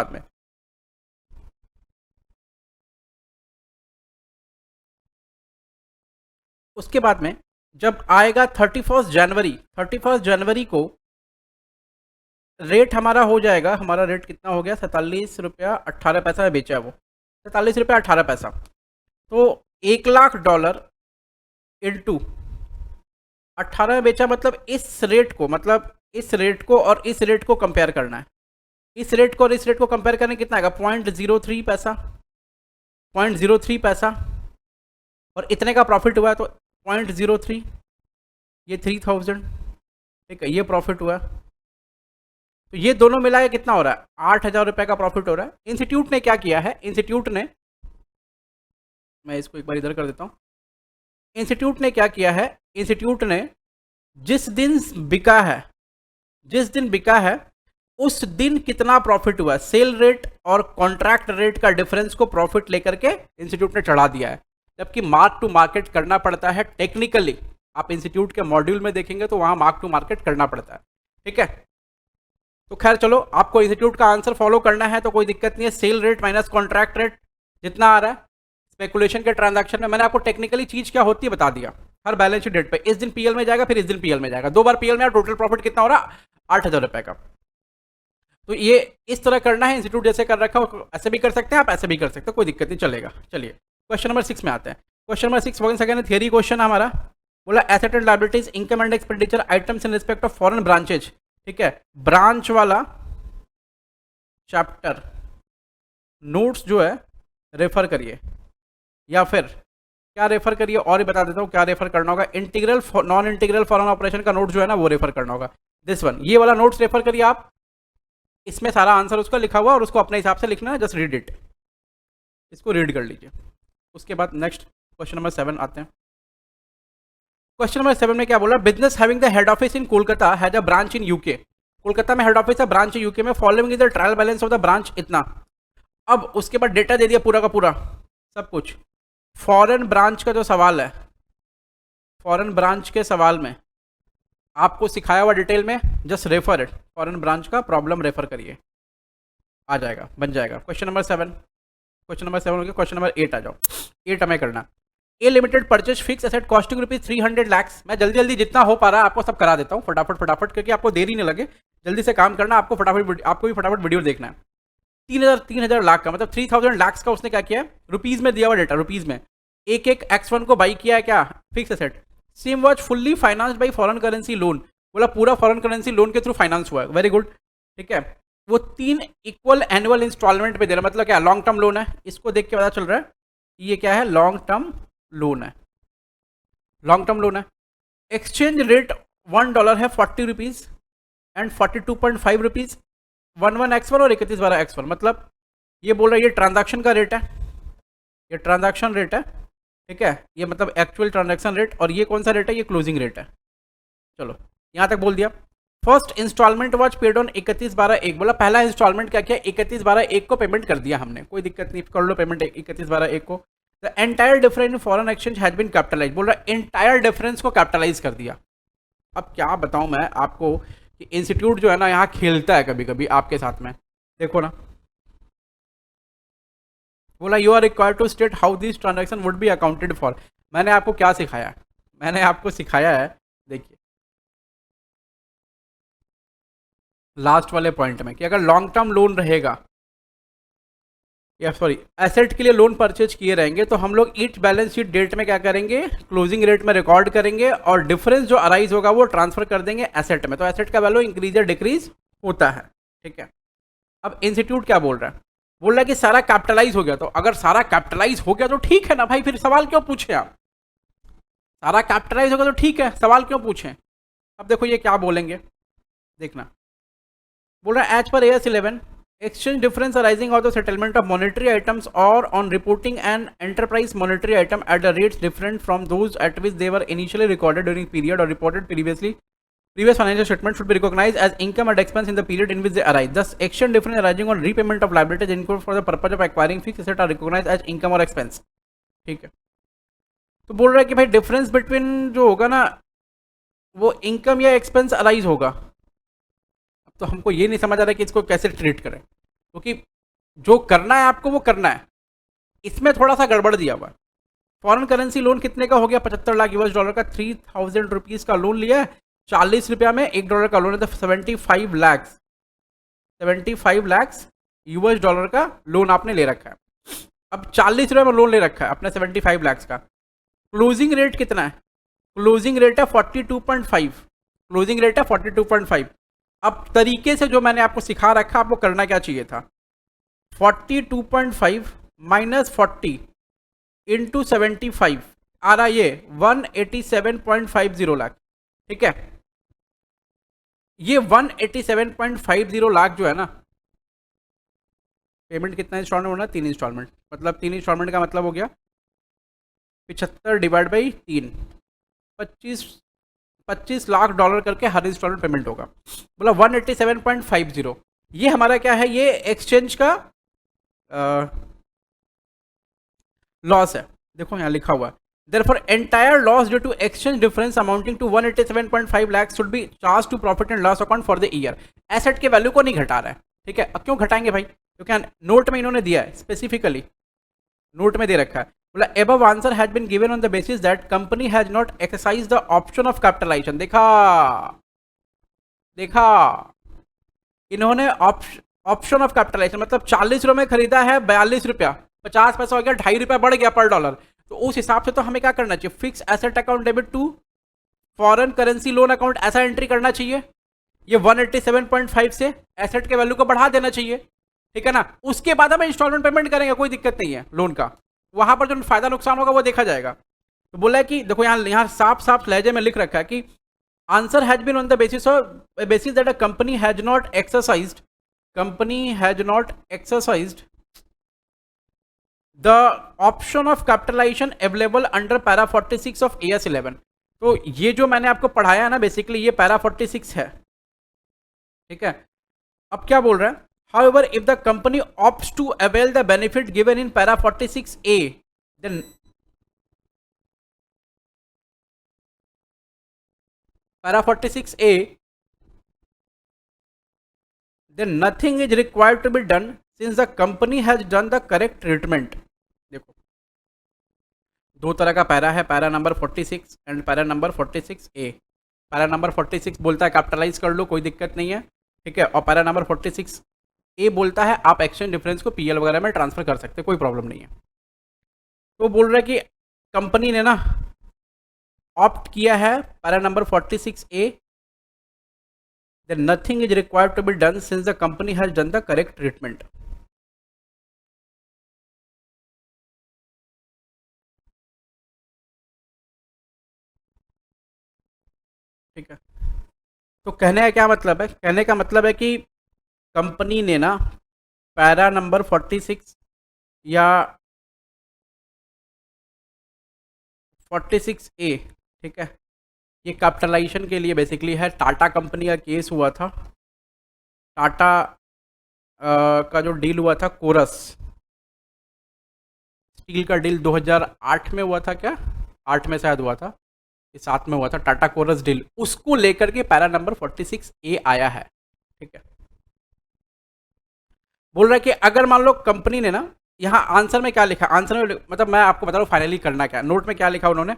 बाद में जब आएगा 31 जनवरी को रेट हमारा हो जाएगा, हमारा रेट कितना हो गया, 47 रुपया 18 पैसा में बेचा है वो, 47 रुपया 18 पैसा। तो $1,00,000 इंटू 18 में बेचा, मतलब इस रेट को और इस रेट को कंपेयर करना है। इस रेट को और इस रेट को कंपेयर करने कितना आएगा, 0.03 पैसा, 0.03 पैसा। और इतने का प्रॉफिट हुआ है तो 0.03, ये 3000, ठीक है, ये प्रॉफिट हुआ। तो ये दोनों मिला के कितना हो रहा है, 8,000 रुपये का प्रॉफिट हो रहा है। इंस्टीट्यूट ने क्या किया है, इंस्टीट्यूट ने, मैं इसको एक बार इधर कर देता हूँ। इंस्टीट्यूट ने क्या किया है, इंस्टीट्यूट ने जिस दिन बिका है उस दिन कितना प्रॉफिट हुआ, सेल रेट और कॉन्ट्रैक्ट रेट का डिफरेंस को प्रॉफिट लेकर के इंस्टीट्यूट ने चढ़ा दिया है। जबकि मार्क टू मार्केट करना पड़ता है टेक्निकली, आप इंस्टीट्यूट के मॉड्यूल में देखेंगे तो वहां मार्क टू मार्केट करना पड़ता है, ठीक है। तो खैर चलो, आपको इंस्टीट्यूट का आंसर फॉलो करना है तो कोई दिक्कत नहीं है। Cell rate minus contract rate जितना आ रहा है स्पेकुलेशन के ट्रांजैक्शन में, मैंने आपको टेक्निकली चीज क्या होती है बता दिया। हर बैलेंस शीट डेट पे इस दिन पीएल में जाएगा, फिर इस दिन पीएल में जाएगा, 2 बार पीएल में। टोटल प्रॉफिट कितना हो रहा, 8,000 रुपए का। तो ये इस तरह करना है, इंस्टीट्यूट जैसे कर रखा हो ऐसे भी कर सकते हैं आप, ऐसे भी कर सकते हैं, कोई दिक्कत नहीं, चलेगा। चलिए क्वेश्चन नंबर 6 में आते हैं। Question number 6 once again theory question है हमारा। बोला asset and liabilities, income and expenditure items in respect of foreign branches, ठीक है। ब्रांच वाला चैप्टर नोट्स जो है रेफर करिए, या फिर क्या रेफर करिए, और ही बता देता हूँ क्या रेफर करना होगा। Integral non integral foreign operation का नोट जो है ना वो रेफर करना होगा, दिस वन, ये वाला नोट्स रेफर करिए आप। इसमें सारा आंसर उसका लिखा हुआ और उसको अपने हिसाब से लिखना है, जस्ट रीड इट, इसको रीड कर लीजिए। उसके बाद नेक्स्ट क्वेश्चन नंबर 7 आते हैं। क्वेश्चन नंबर 7 में क्या बोला, business having the head office in Kolkata has a branch in UK. Kolkata में हेड ऑफिस है, ब्रांच यूके में। Following is the trial balance of the branch इतना। अब उसके बाद डेटा दे दिया पूरा का पूरा सब कुछ। फॉरेन ब्रांच का जो सवाल है, फॉरेन ब्रांच के सवाल में आपको सिखाया हुआ डिटेल में, just refer it, foreign branch का प्रॉब्लम रेफर करिए, आ जाएगा, बन जाएगा। क्वेश्चन नंबर 7, क्वेश्चन नंबर 7 हो गया। क्वेश्चन नंबर 8 आ जाओ। 8 हमें करना, A limited purchase fix asset costing ₹300 lakh. मैं जल्दी जल्दी जितना हो पा रहा है आपको सब करा देता हूँ फटाफट, क्योंकि आपको देरी नहीं लगे, जल्दी से काम करना आपको, आपको भी फटाफट वीडियो देखना है। 3,000 लाख का मतलब 3,000 लाख का उसने क्या किया, रुपीज में दिया हुआ डेटा, रुपीज में एक X1 को बाई किया है क्या, fix asset. SIM was fully financed by foreign currency loan, बोला पूरा फॉरेन करेंसी लोन के थ्रू फाइनेंस हुआ है, वेरी गुड, ठीक है। वो 3 इक्वल एनुअल इंस्टॉलमेंट पे दे रहा है, मतलब क्या लॉन्ग टर्म लोन है। इसको देख के पता चल रहा है ये क्या है, लॉन्ग टर्म लोन है, लॉन्ग टर्म लोन है। एक्सचेंज रेट $1 है, 40 रुपीज एंड 42.5 रुपीज, 11X1 और 31/12X1, मतलब ये बोल रहा है ये ट्रांजैक्शन का रेट है, ये ट्रांजैक्शन रेट है, ठीक है, ये मतलब एक्चुअल ट्रांजैक्शन रेट, और ये कौन सा रेट है, ये क्लोजिंग रेट है। चलो यहाँ तक बोल दिया। First instalment was paid on 31/12/1, बोला पहला इंस्टॉलमेंट क्या किया, 31/12/1 को पेमेंट कर दिया हमने, कोई दिक्कत नहीं, कर लो पेमेंट 31/12/1 को। The entire difference in foreign exchange has been capitalise, बोल रहा एंटायर डिफरेंस को कैपिटलाइज कर दिया। अब क्या बताऊं मैं आपको कि इंस्टीट्यूट जो है ना यहाँ खेलता है कभी कभी आपके साथ में। देखो ना, बोला you are required to state how this transaction would be accounted for. मैंने आपको क्या सिखाया है, मैंने आपको सिखाया है, देखिए लास्ट वाले पॉइंट में कि अगर लॉन्ग टर्म लोन रहेगा, या सॉरी एसेट के लिए लोन परचेज किए रहेंगे, तो हम लोग ईच बैलेंस शीट डेट में क्या करेंगे, क्लोजिंग रेट में रिकॉर्ड करेंगे, और डिफरेंस जो अराइज होगा वो ट्रांसफर कर देंगे एसेट में, तो एसेट का वैल्यू इंक्रीज या डिक्रीज होता है। ठीक है, अब इंस्टीट्यूट क्या बोल रहा है, बोल रहा है कि सारा कैपिटलाइज हो गया, तो अगर सारा कैपिटलाइज हो गया तो ठीक है ना भाई, फिर सवाल क्यों पूछे आप, सारा कैपिटलाइज होगा तो ठीक है, सवाल क्यों पूछें। अब देखो ये क्या बोलेंगे, देखना, बोल रहा है as per AS11 exchange difference arising out of settlement of monetary items or on reporting an enterprise monetary item at the rates different from those at which they were initially recorded during period or reported previous financial statement should be recognized as income and expense in the period in which they arise. Thus exchange difference arising on repayment of liabilities incurred for the purpose of acquiring fixed asset are recognized as income or expense. ठीक है, तो बोल रहा है कि भाई डिफरेंस बिटवीन जो होगा ना वो इनकम या एक्सपेंस अराइज होगा। तो हमको ये नहीं समझ आ रहा है कि इसको कैसे ट्रीट करें, क्योंकि जो करना है आपको वो करना है, इसमें थोड़ा सा गड़बड़ दिया हुआ है। फॉरेन करेंसी लोन कितने का हो गया, 75 लाख US डॉलर का, 3000 रुपीज़ का लोन लिया है, 40 रुपया में $1 का लोन है, तो 75 लाख US डॉलर का लोन आपने ले रखा है। अब 40 रुपये में लोन ले रखा है अपने 75 लाख का। क्लोजिंग रेट कितना है, क्लोजिंग रेट है 42.5, क्लोजिंग रेट है 42.5। अब तरीके से जो मैंने आपको सिखा रखा, आपको करना क्या चाहिए था, 42.5 माइनस 40 इंटू 75 आ रहा ये 187.50 लाख। ठीक है, ये 187.50 लाख जो है ना, पेमेंट कितना इंस्टॉलमेंट होना, 3 इंस्टॉलमेंट, मतलब 3 इंस्टॉलमेंट का मतलब हो गया 75 डिवाइड बाई 3, 25 लाख डॉलर करके हर इंस्टॉलमेंट पेमेंट होगा। बोला 187.50, ये हमारा क्या है, ये एक्सचेंज का लॉस है। देखो यहाँ लिखा हुआ है therefore entire loss due to exchange difference amounting to 187.5 lakhs should be charged to profit and loss account for the year। Asset के वैल्यू को नहीं घटा रहा है। ठीक है, अब क्यों घटाएंगे भाई, क्योंकि नोट में इन्होंने दिया है, स्पेसिफिकली नोट में दे रखा है। बोला above answer has been given on the basis that company has not exercised the option of capitalization। देखा इन्होंने ऑप्शन ऑफ कैपिटलाइजेशन, मतलब 40 रुपये में खरीदा है, 42 रुपया, 50 पैसा हो गया, 2.5 रुपया बढ़ गया पर डॉलर, तो उस हिसाब से तो हमें क्या करना चाहिए, fix asset account debit to foreign currency loan account, ऐसा एंट्री करना चाहिए। ये 187.5 से एसेट के वैल्यू को बढ़ा देना चाहिए। ठीक है ना, उसके बाद हम इंस्टॉलमेंट पेमेंट करेंगे, कोई दिक्कत नहीं है लोन का, वहां पर जो फायदा नुकसान होगा वो देखा जाएगा। तो बोला है कि देखो यहाँ साफ लहजे में लिख रखा है कि answer has been on the basis that a company has not exercised the option of capitalization available under para 46 of AS11। तो ये जो मैंने आपको पढ़ाया है ना, बेसिकली ये para 46 है। ठीक है, अब क्या बोल रहा है, however if the company opts to avail the benefit given in para 46A then para 46A then nothing is required to be done since the company has done the correct treatment। देखो दो तरह का पैरा है, para number 46 and para number 46A। Para number 46 बोलता है कैपिटलाइज कर लो, कोई दिक्कत नहीं है। ठीक है, और पैरा नंबर 46A बोलता है आप एक्सचेंज डिफरेंस को PL वगैरह में ट्रांसफर कर सकते, कोई प्रॉब्लम नहीं है। तो बोल रहा है कि कंपनी ने ना ऑप्ट किया है para number 46A, then nothing is required to be done since the company has done the correct treatment। ठीक है, तो कहने का क्या मतलब है, कहने का मतलब है कि कंपनी ने ना पैरा नंबर 46 या 46A, ठीक है, ये कैपिटलाइजेशन के लिए बेसिकली है। टाटा कंपनी का केस हुआ था, टाटा का जो डील हुआ था कोरस स्टील का डील 2008 में हुआ था क्या, 8 में शायद हुआ था, ये 7 में हुआ था टाटा कोरस डील, उसको लेकर के पैरा नंबर 46A आया है, ठीक है। बोल रहा है कि अगर मान लो कंपनी ने ना, यहाँ आंसर में क्या लिखा, आंसर में मतलब मैं आपको बता रहा हूँ फाइनली करना क्या, नोट में क्या लिखा उन्होंने,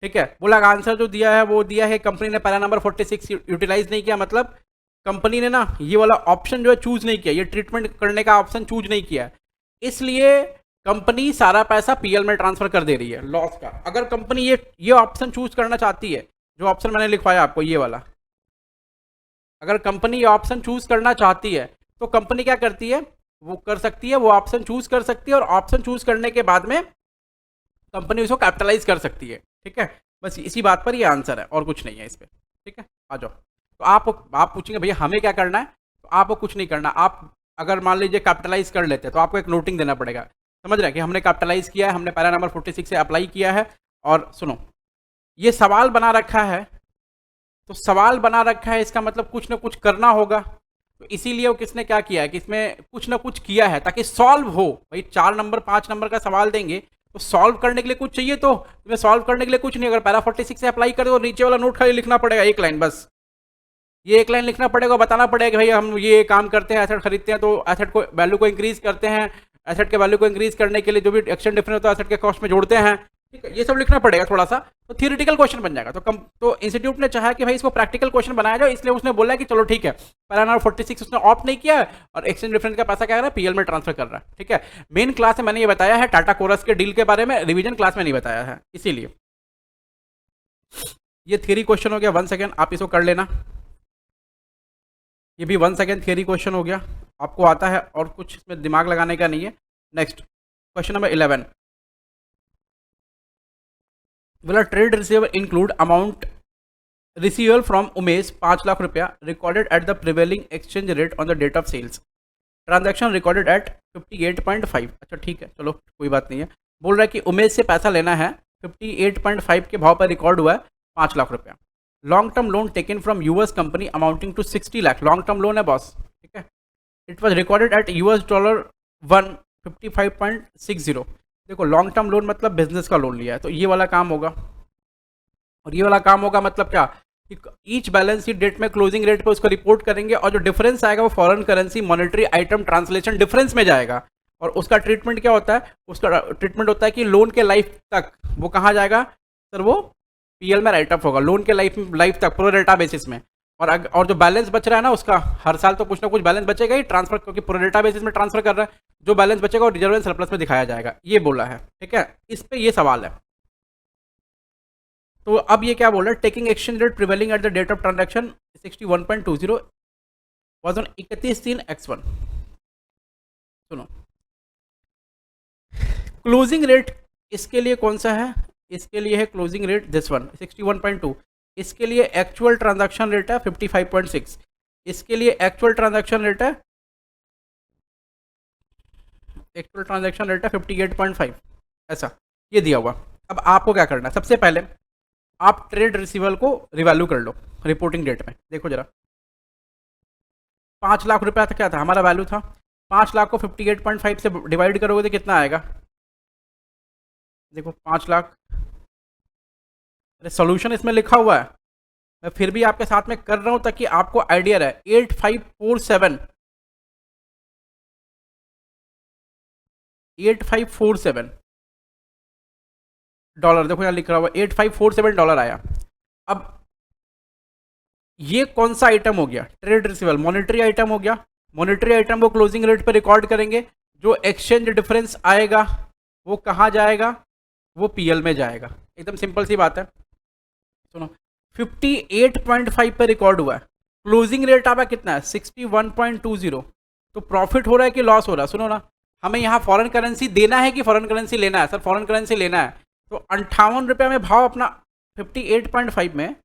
ठीक है। बोला आंसर जो दिया है वो दिया है कंपनी ने पैरा नंबर 46 यूटिलाइज नहीं किया, मतलब कंपनी ने ना ये वाला ऑप्शन जो है चूज नहीं किया, ये ट्रीटमेंट करने का ऑप्शन चूज नहीं किया, इसलिए कंपनी सारा पैसा पीएल में ट्रांसफर कर दे रही है लॉस का। अगर कंपनी ये ऑप्शन चूज करना चाहती है, जो ऑप्शन मैंने लिखवाया आपको ये वाला, अगर कंपनी ये ऑप्शन चूज करना चाहती है तो कंपनी क्या करती है, वो कर सकती है, वो ऑप्शन चूज कर सकती है, और ऑप्शन चूज करने के बाद में कंपनी उसको कैपिटलाइज कर सकती है, ठीक है। बस इसी बात पर ये आंसर है और कुछ नहीं है इस पर, ठीक है। आ जाओ, तो आप पूछेंगे भैया हमें क्या करना है, तो आपको कुछ नहीं करना। आप अगर मान लीजिए कैपिटलाइज कर लेते हैं तो आपको एक नोटिंग देना पड़ेगा, समझ रहे हैं कि हमने कैपिटलाइज किया है, हमने पैरा नंबर 46 से अप्लाई किया है। और सुनो, ये सवाल बना रखा है, तो सवाल बना रखा है इसका मतलब कुछ ना कुछ करना होगा, तो इसीलिए वो किसने क्या किया है कि इसमें कुछ ना कुछ किया है ताकि सॉल्व हो। भाई 4 नंबर 5 नंबर का सवाल देंगे तो सॉल्व करने के लिए कुछ चाहिए, तो तुम्हें सॉल्व करने के लिए कुछ नहीं, अगर पैरा 46 से अप्लाई कर दो तो नीचे वाला नोट खाली लिखना पड़ेगा, एक लाइन, बस ये एक लाइन लिखना पड़ेगा, बताना पड़ेगा कि भाई हम ये काम करते हैं, एसेट खरीदते हैं तो एसेट को वैल्यू को इंक्रीज करते हैं, एसेट के वैल्यू को इंक्रीज करने के लिए जो भी एक्सचेंज डिफरेंस होता है एसेट के कॉस्ट में जोड़ते हैं, ठीक है। ये सब लिखना पड़ेगा थोड़ा सा, तो थियोरेटिकल क्वेश्चन बन जाएगा। तो इंस्टीट्यूट ने चाहा कि भाई इसको प्रैक्टिकल क्वेश्चन बनाया जाए, इसलिए उसने बोला कि चलो ठीक है, पैरा नंबर 46 उसने ऑप्ट नहीं किया है और एक्सचेंज डिफरेंस का पैसा क्या कर रहा है, पीएल में ट्रांसफर कर रहा है, ठीक है। मेन क्लास में मैंने ये बताया है टाटा कोरस के डील के बारे में, रिवीजन क्लास में नहीं बताया है, इसीलिए ये थियरी क्वेश्चन हो गया। 1 सेकेंड आप इसको कर लेना, ये भी 1 सेकेंड थियरी क्वेश्चन हो गया, आपको आता है और कुछ इसमें दिमाग लगाने का नहीं है। नेक्स्ट क्वेश्चन नंबर 11, बोला trade receivable include amount receivable from Umesh 5 lakh रुपया recorded at the prevailing exchange rate on the date of sales, transaction recorded at 58.5। अच्छा ठीक है, चलो कोई बात नहीं है। बोल रहा है कि उमेश से पैसा लेना है, 58.5 के भाव पर रिकॉर्ड हुआ है 5 लाख रुपया। Long term loan taken from US company amounting to 60 lakh, long term loan है बॉस, ठीक है। It was recorded at $155.60। देखो लॉन्ग टर्म लोन मतलब बिजनेस का लोन लिया है, तो ये वाला काम होगा, और ये वाला काम होगा मतलब क्या, ईच बैलेंस शीट डेट में क्लोजिंग रेट पे उसको रिपोर्ट करेंगे, और जो डिफरेंस आएगा वो foreign currency monetary item translation difference में जाएगा। और उसका ट्रीटमेंट क्या होता है, उसका ट्रीटमेंट होता है कि लोन के लाइफ तक वो कहाँ जाएगा सर, वो पीएल में राइट अप होगा, लोन के लाइफ तक प्रो रेटा बेसिस में। और जो बैलेंस बच रहा है ना उसका हर साल तो कुछ ना कुछ बैलेंस बचेगा ही ट्रांसफर, क्योंकि प्रो रेटा बेसिस में ट्रांसफर कर रहा है, जो बैलेंस बचेगा वो रिजर्व एंड सरप्लस में दिखाया जाएगा, ये बोला है, ठीक है। इस पे ये सवाल है। तो अब ये क्या बोल रहा है, taking exchange rate prevailing at the date of transaction 61.20 was on 31/3/X1। सुनो, क्लोजिंग रेट इसके लिए कौन सा है, इसके लिए है क्लोजिंग रेट दिस वन 61.2, इसके लिए एक्चुअल ट्रांजैक्शन रेट है 55.6, इसके लिए एक्चुअल ट्रांजैक्शन रेट है 58.5, ऐसा ये दिया हुआ। अब आपको क्या करना है, सबसे पहले आप ट्रेड रिसीवेबल को रिवैल्यू कर लो रिपोर्टिंग डेट में। देखो जरा 5 लाख रुपया था, क्या था हमारा वैल्यू था, 5 लाख को 58.5 से डिवाइड करोगे तो कितना आएगा, देखो 5 लाख, अरे सोल्यूशन इसमें लिखा हुआ है, मैं फिर भी आपके साथ में कर रहा हूं ताकि आपको आइडिया रहे। 8547 डॉलर, देखो यहाँ लिख रहा हुआ $8547 आया। अब ये कौन सा आइटम हो गया, ट्रेड रिसीवेबल, मॉनेटरी आइटम हो गया। मॉनेटरी आइटम वो क्लोजिंग रेट पे रिकॉर्ड करेंगे, जो एक्सचेंज डिफरेंस आएगा वो कहाँ जाएगा, वो पीएल में जाएगा, एकदम सिंपल सी बात है। सुनो 58.5 पे रिकॉर्ड हुआ है, क्लोजिंग रेट आपका कितना है 61.20, तो प्रॉफिट हो रहा है कि लॉस हो रहा है। सुनो ना, हमें यहाँ फॉरेन करेंसी देना है कि फॉरेन करेंसी लेना है, सर फॉरेन करेंसी लेना है, तो 58 रुपये में भाव अपना 58.5 में,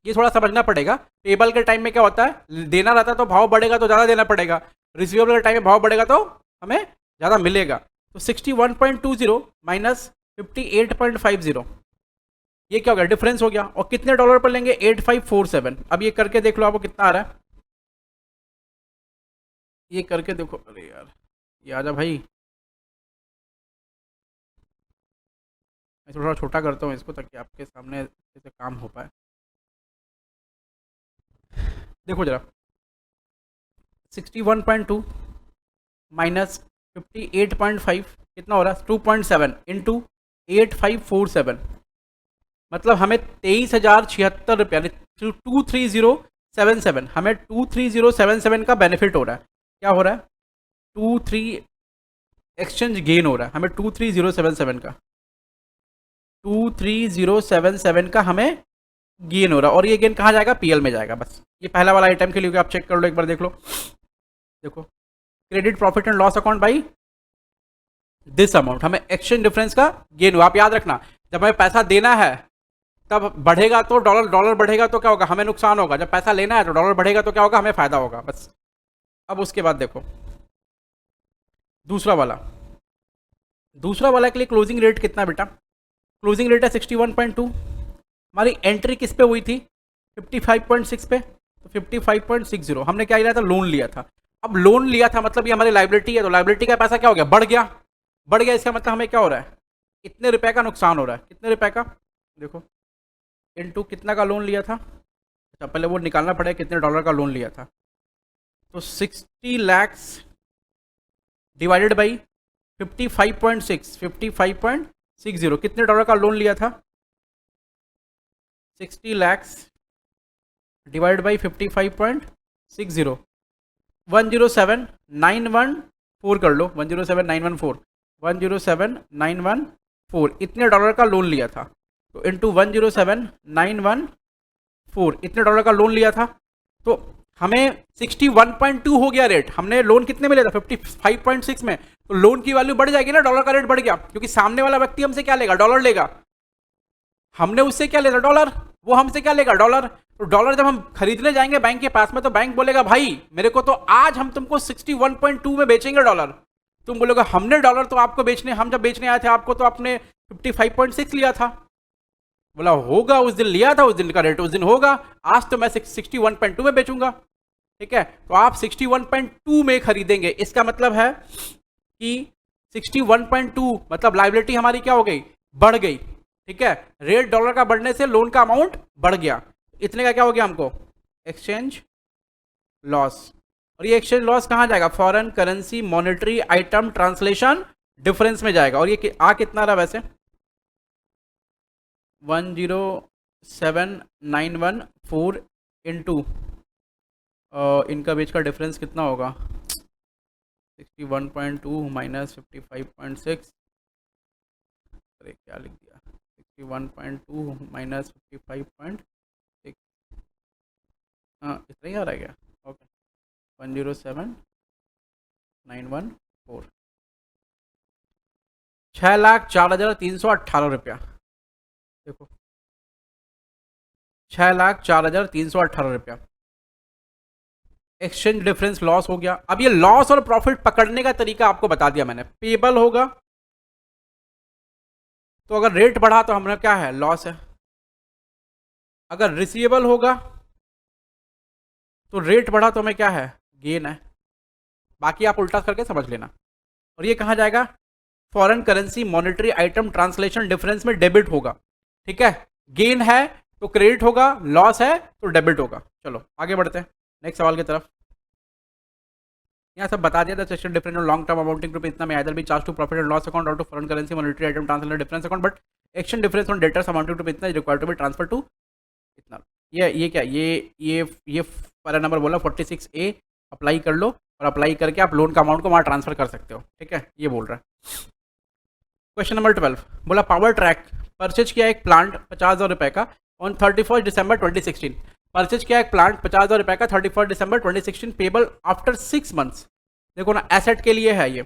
ये थोड़ा समझना पड़ेगा। पेबल के टाइम में क्या होता है, देना रहता है तो भाव बढ़ेगा तो ज़्यादा देना पड़ेगा, रिसीवेबल के टाइम में भाव बढ़ेगा तो हमें ज़्यादा मिलेगा। तो 61.20 माइनस 58.50, ये क्या हो गया, डिफरेंस हो गया। और कितने डॉलर पर लेंगे, 8547। अब ये करके देख लो आपको कितना आ रहा है, ये करके देखो। अरे यार ये आजा भाई, मैं थोड़ा छोटा करता हूँ इसको ताकि आपके सामने अच्छे से काम हो पाए। देखो जरा, 61.2 माइनस 58.5 कितना हो रहा है, 2.7 इंटू 8547, मतलब हमें 23,076 रुपया, 23077, हमें 23077 का बेनिफिट हो रहा है। क्या हो रहा है, 23 एक्सचेंज गेन हो रहा है हमें 23077 का, 23077 का हमें गेन हो रहा है। और ये गेन कहाँ जाएगा, पीएल में जाएगा। बस ये पहला वाला आइटम के लिए आप चेक कर लो एक बार, देख लो। देखो, credit profit and loss account by this amount, हमें एक्सचेंज डिफरेंस का गेन हुआ। आप याद रखना, जब हमें पैसा देना है तब बढ़ेगा तो डॉलर बढ़ेगा तो क्या होगा, हमें नुकसान होगा। जब पैसा लेना है तो डॉलर बढ़ेगा तो क्या होगा, हमें फायदा होगा। बस अब उसके बाद देखो दूसरा वाला के लिए क्लोजिंग रेट कितना बेटा, क्लोजिंग रेट है 61.2। हमारी एंट्री किस पे हुई थी, 55.6 पे, तो 55.60। हमने क्या लिया था, लोन लिया था। अब लोन लिया था मतलब ये हमारी लाइबिलिटी है, तो लाइबिलिटी का पैसा क्या हो गया, बढ़ गया। बढ़ गया इसका मतलब हमें क्या हो रहा है, कितने रुपए का नुकसान हो रहा है, कितने रुपए का, देखो इनटू कितना का लोन लिया था। अच्छा पहले वो निकालना पड़ेगा कितने डॉलर का लोन लिया था। तो 60 लैक्स डिवाइडेड बाई 55.60 कितने डॉलर का लोन लिया था, 60 लैक्स डिवाइड बाई 55.60, 107,914 कर लो, 107,914 इतने डॉलर का लोन लिया था। तो इंटू 107,914 इतने डॉलर का लोन लिया था, तो हमें 61.2 हो गया रेट। हमने लोन कितने में लिया था, 55.6 में, तो लोन की वैल्यू बढ़ जाएगी ना, डॉलर का रेट बढ़ गया, क्योंकि सामने वाला व्यक्ति हमसे क्या लेगा, डॉलर लेगा। हमने उससे क्या लेगा, डॉलर, वो हमसे क्या लेगा, डॉलर। तो डॉलर जब हम खरीदने जाएंगे बैंक के पास में, तो बैंक बोलेगा भाई मेरे को तो आज हम तुमको 61.2 में बेचेंगे डॉलर। तुम बोलोगे हमने डॉलर तो आपको बेचने, हम जब बेचने आए थे आपको तो आपने 55.6 लिया था। बोला होगा, उस दिन लिया था, उस दिन का रेट उस दिन होगा, आज तो मैं 61.2 में बेचूंगा। ठीक है, तो आप 61.2 में खरीदेंगे। इसका मतलब है कि 61.2 मतलब लाइबिलिटी हमारी क्या हो गई, बढ़ गई। ठीक है, रेट डॉलर का बढ़ने से लोन का अमाउंट बढ़ गया। इतने का क्या हो गया हमको, एक्सचेंज लॉस। और ये एक्सचेंज लॉस कहां जाएगा, foreign currency monetary item translation difference में जाएगा। और ये आ कितना रहा वैसे, 107,914 इंटू इनका बीच का डिफरेंस कितना होगा, 61.2 माइनस 55.6, अरे क्या लिख दिया, 61.2 माइनस 55.6, हाँ इतना ही आ रहा है क्या, ओके, 107,914, 6,04,318 रुपया। देखो 6,04,318 रुपया एक्सचेंज डिफरेंस लॉस हो गया। अब ये लॉस और प्रॉफिट पकड़ने का तरीका आपको बता दिया मैंने। पेबल होगा तो अगर रेट बढ़ा तो हमारा क्या है, लॉस है। अगर रिसीवेबल होगा तो रेट बढ़ा तो हमें क्या है, गेन है। बाकी आप उल्टा करके समझ लेना। और ये कहाँ जाएगा, foreign currency monetary item translation difference में डेबिट होगा। ठीक है, गेन है तो क्रेडिट होगा, लॉस है तो डेबिट होगा। चलो आगे बढ़ते हैं नेक्स्ट सवाल की तरफ। यहाँ सब बता दिया था, सेक्शन डिफरेंस और लॉन्ग टर्म अमाउंटिंग टू इतना में either be charge to profit and loss account और to foreign currency monetary item translation difference account, but action difference on debtors amounting to इतना is required to be transfer to इतना। ये क्या, ये पैरा नंबर बोला 46A, अप्लाई कर लो और अप्लाई करके आप लोन का अमाउंट को वहाँ ट्रांसफर कर सकते हो। ठीक है, ये बोल रहा है। क्वेश्चन नंबर 12 बोला पावर ट्रैक परचेज किया एक प्लांट 50,000 रुपए का ऑन 31 दिसंबर 2016। परचेज किया एक प्लांट 50,000 रुपए का 31 दिसंबर 2016, पेबल आफ्टर 6 मंथ्स। देखो ना, एसेट के लिए है ये,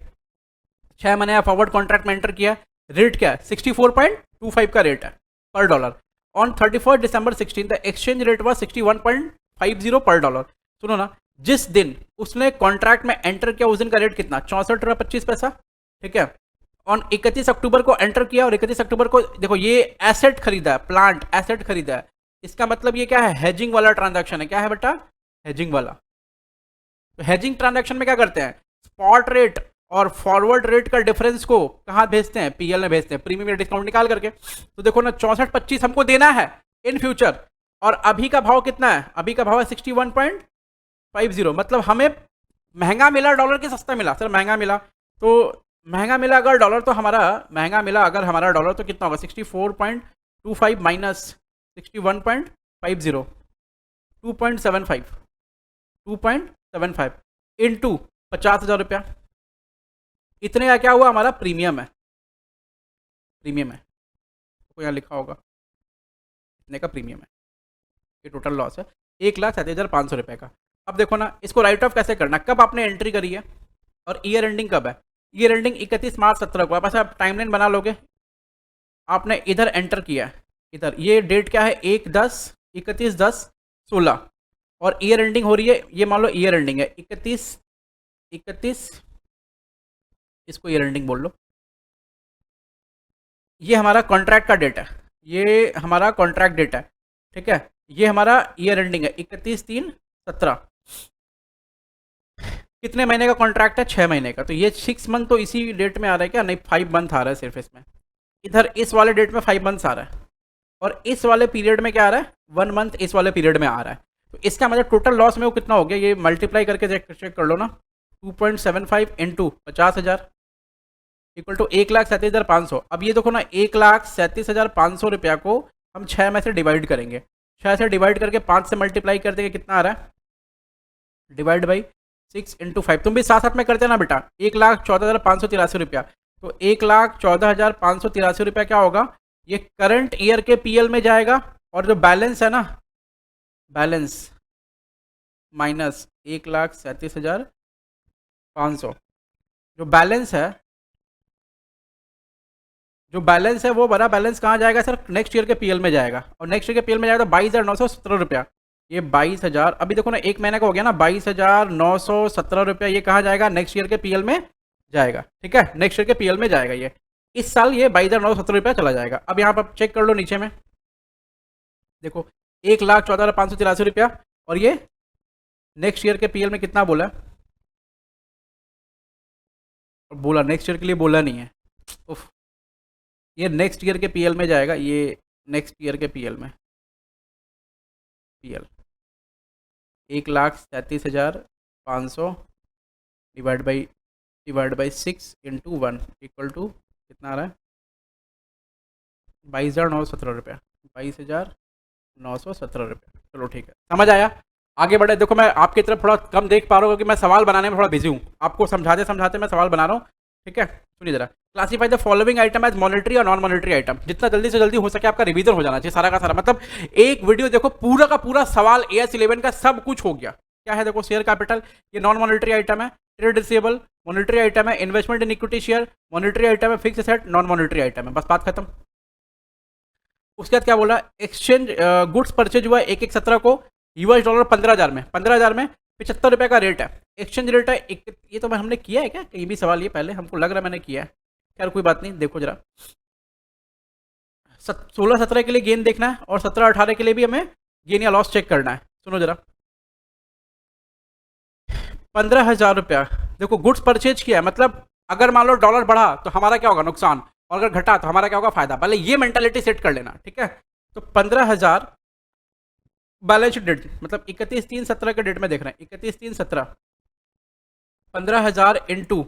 6 महीने फॉरवर्ड कॉन्ट्रैक्ट में एंटर किया। रेट क्या है, 64.25 का रेट है पर dollar. On 31 December 16 the exchange rate हुआ 61.50 पर डॉलर। सुनो ना, जिस दिन उसने कॉन्ट्रैक्ट में एंटर किया उस दिन का रेट कितना, 64 रुपये 25 पैसा। ठीक है, ऑन 31 अक्टूबर को एंटर किया और 31 अक्टूबर को देखो ये एसेट खरीदा है, प्लांट एसेट खरीदा है। इसका मतलब ये क्या है, हेजिंग वाला ट्रांजैक्शन है। क्या है बेटा, हेजिंग वाला। तो हेजिंग ट्रांजैक्शन में क्या करते हैं, स्पॉट रेट और फॉरवर्ड रेट का डिफरेंस को कहाँ भेजते हैं, पीएल में भेजते हैं, प्रीमियम डिस्काउंट निकाल करके। तो देखो ना 64.25 हमको देना है इन फ्यूचर, और अभी का भाव कितना है, अभी का भाव है 61.50। मतलब हमें महंगा मिला डॉलर के सस्ता मिला, सर महंगा मिला। तो महंगा मिला अगर डॉलर, तो हमारा महंगा मिला अगर हमारा डॉलर, तो कितना होगा 64.25 माइनस 61.50, 2.75 इंटू 50,000 रुपया। इतने का क्या हुआ, हमारा प्रीमियम है, प्रीमियम है तो यहाँ लिखा होगा इतने का प्रीमियम है। ये टोटल लॉस है 1,37,500 रुपये का। अब देखो ना इसको राइट ऑफ कैसे करना, कब आपने एंट्री करी है और ईयर एंडिंग कब है। ईयर एंडिंग 31 मार्च 17 को। आप ऐसा टाइमलाइन बना लोगे, आपने इधर एंटर किया है, इधर ये डेट क्या है 1/10, 31/10/16, और ईयर एंडिंग हो रही है, ये मान लो ईयर एंडिंग है 31, इसको ईयर एंडिंग बोल लो। ये हमारा कॉन्ट्रैक्ट का डेट है, ये हमारा कॉन्ट्रैक्ट डेट है, ठीक है। ये हमारा ईयर एंडिंग है 31/3/17। कितने महीने का कॉन्ट्रैक्ट है, 6 महीने का। तो ये 6 मंथ तो इसी डेट में आ रहा है क्या, नहीं 5 मंथ आ रहा है सिर्फ इसमें। इधर इस वाले डेट में 5 मंथ्स आ रहा है, और इस वाले पीरियड में क्या आ रहा है 1 मंथ इस वाले पीरियड में आ रहा है। तो इसका मतलब टोटल लॉस में वो कितना हो गया, ये मल्टीप्लाई करके चेक कर लो ना। 2.75 इंटू 50,000 इक्वल टू 1,37,500। अब ये देखो ना 1,37,500 रुपया को हम 6 में से डिवाइड करेंगे, 6 से डिवाइड करके 5 से मल्टीप्लाई कर देंगे, कितना आ रहा है, डिवाइड बाई 6 इंटू 5। तुम भी साथ साथ में करते ना बेटा, 1,14,583 रुपया। तो 1,14,583 रुपया क्या होगा, ये करंट ईयर के पीएल में जाएगा, और जो बैलेंस है ना, बैलेंस माइनस 1,37,500, जो बैलेंस है, जो बैलेंस है वो बड़ा बैलेंस कहाँ जाएगा सर, नेक्स्ट ईयर के पीएल में जाएगा। और नेक्स्ट ईयर के पीएल में जाएगा तो 22,917 रुपया। ये 22,000 अभी देखो ना एक महीने का हो गया ना, 22,917 रुपया ये कहाँ जाएगा, नेक्स्ट ईयर के पीएल में जाएगा, ठीक है, नेक्स्ट ईयर के पीएल में जाएगा। ये इस साल ये 22,917 रुपया चला जाएगा। अब यहाँ पर चेक कर लो नीचे में, देखो 1,14,583 रुपया, और ये नेक्स्ट ईयर के पीएल में कितना बोला, बोला नेक्स्ट ईयर के लिए बोला नहीं है, उफ। ये नेक्स्ट ईयर के पीएल में जाएगा, ये नेक्स्ट ईयर के पीएल में, PL 1,37,500 divide by 6 into 1 equal to कितना आ रहा है, 22,917 रुपया, 22,917 रुपया। चलो ठीक है, समझ आया, आगे बढ़े। देखो मैं आपकी तरफ थोड़ा कम देख पा रहा हूँ क्योंकि मैं सवाल बनाने में थोड़ा बिजी हूँ, आपको समझाते समझाते मैं सवाल बना रहा हूँ, ठीक है। सुनिए जरा, classify the following item as monetary और नॉन मॉनेटरी आइटम। जितना जल्दी से जल्दी हो सके आपका रिवीजन हो जाना चाहिए सारा का सारा। मतलब एक वीडियो देखो पूरा का पूरा सवाल AS11 का सब कुछ हो गया। क्या है देखो, शेयर कैपिटल ये नॉन मॉनेटरी आइटम है, ट्रेड रिसीवेबल मॉनेटरी आइटम है, investment in equity share monetary item है, fix asset non monetary item है, बस बात खत्म। उसके बाद क्या बोला, एक्सचेंज गुड्स परचेज हुआ 1/1/17 को $15,000 में, 15,000 में 75 रुपये का रेट है, एक्सचेंज रेट है ये तो हमने किया है क्या कहीं भी सवाल, ये पहले हमको लग रहा है मैंने किया है, खैर कोई बात नहीं। देखो जरा 16-17 के लिए गेन देखना है और 17-18 के लिए भी हमें गेन या लॉस चेक करना है। सुनो जरा, 15,000 रुपया देखो गुड्स परचेज किया है, मतलब अगर मान लो डॉलर बढ़ा तो हमारा क्या होगा नुकसान, और अगर घटा तो हमारा क्या होगा फायदा। पहले ये मेंटालिटी सेट कर लेना, ठीक है। तो 15,000 बैलेंस शीट डेट, मतलब 31/3/17 के डेट में देख रहे हैं, 31/3/17, 15,000 इंटू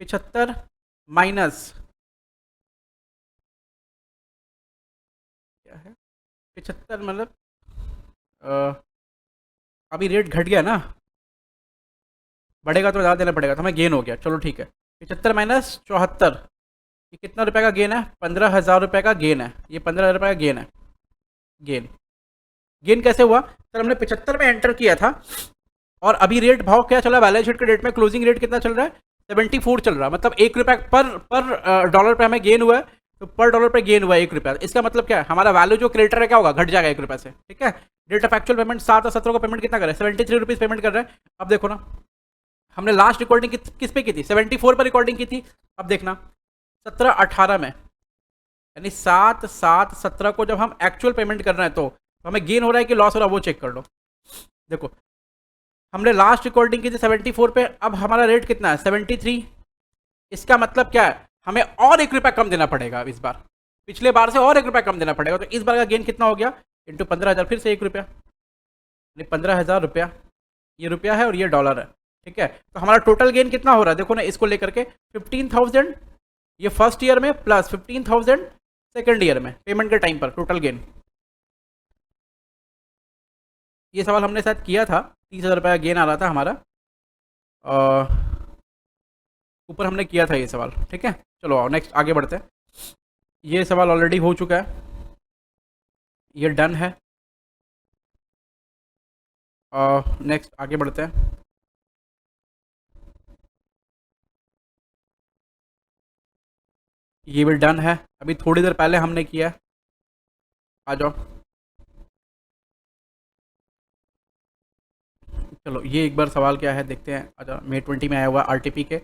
75 माइनस क्या है 75, मतलब अभी रेट घट गया ना, बढ़ेगा तो ज़्यादा देना पड़ेगा, तो हमें गेन हो गया, चलो ठीक है। 75 माइनस 74, ये कितना रुपए का गेन है, 15,000 रुपये का गेन है, ये 15,000 रुपये का गेन है। गेन कैसे हुआ सर, हमने 75 में एंटर किया था, और अभी रेट भाव क्या चला, बैलेंस शीट के डेट में क्लोजिंग रेट कितना चल रहा है, 74 चल रहा है, मतलब 1 रुपया पर डॉलर पे हमें गेन हुआ है, तो पर डॉलर पे गेन हुआ है 1 रुपया। इसका मतलब क्या है, हमारा वैल्यू जो क्रेडिटर है क्या होगा, घट जाएगा 1 रुपये से, ठीक है। डेट ऑफ एक्चुअल पेमेंट 7 और 17 को पेमेंट कितना कर रहे हैं, 73 रुपीज़ पेमेंट कर रहे हैं। अब देखो ना हमने लास्ट रिकॉर्डिंग किस पे की थी? 74 पर रिकॉर्डिंग की थी। अब देखना 17-18 में, यानी 7-7-17 को जब हम एक्चुअल पेमेंट कर रहे हैं तो हमें गेन हो रहा है कि लॉस हो रहा है वो चेक कर लो। देखो हमने लास्ट रिकॉर्डिंग की थी 74 पे, अब हमारा रेट कितना है? 73। इसका मतलब क्या है? हमें और 1 रुपया कम देना पड़ेगा इस बार, पिछले बार से और 1 रुपया कम देना पड़ेगा। तो इस बार का गेन कितना हो गया? इंटू 15,000, फिर से 1 रुपया, यानी 15,000 रुपया। ये रुपया है और ये डॉलर है, ठीक है। तो हमारा टोटल गेन कितना हो रहा है? देखो ना इसको लेकर के 15,000 ये फर्स्ट ईयर में प्लस 15,000 सेकेंड ईयर में पेमेंट के टाइम पर टोटल गेन। ये सवाल हमने शायद किया था, 30,000 रुपये का गेन आ रहा था हमारा, ऊपर हमने किया था ये सवाल, ठीक है। चलो आओ नेक्स्ट आगे बढ़ते हैं। ये सवाल ऑलरेडी हो चुका है, ये डन है। नेक्स्ट आगे बढ़ते हैं। ये भी डन है, अभी थोड़ी देर पहले हमने किया है। आ जाओ, चलो ये एक बार सवाल क्या है देखते हैं। अच्छा May 20 में आया हुआ आरटीपी के।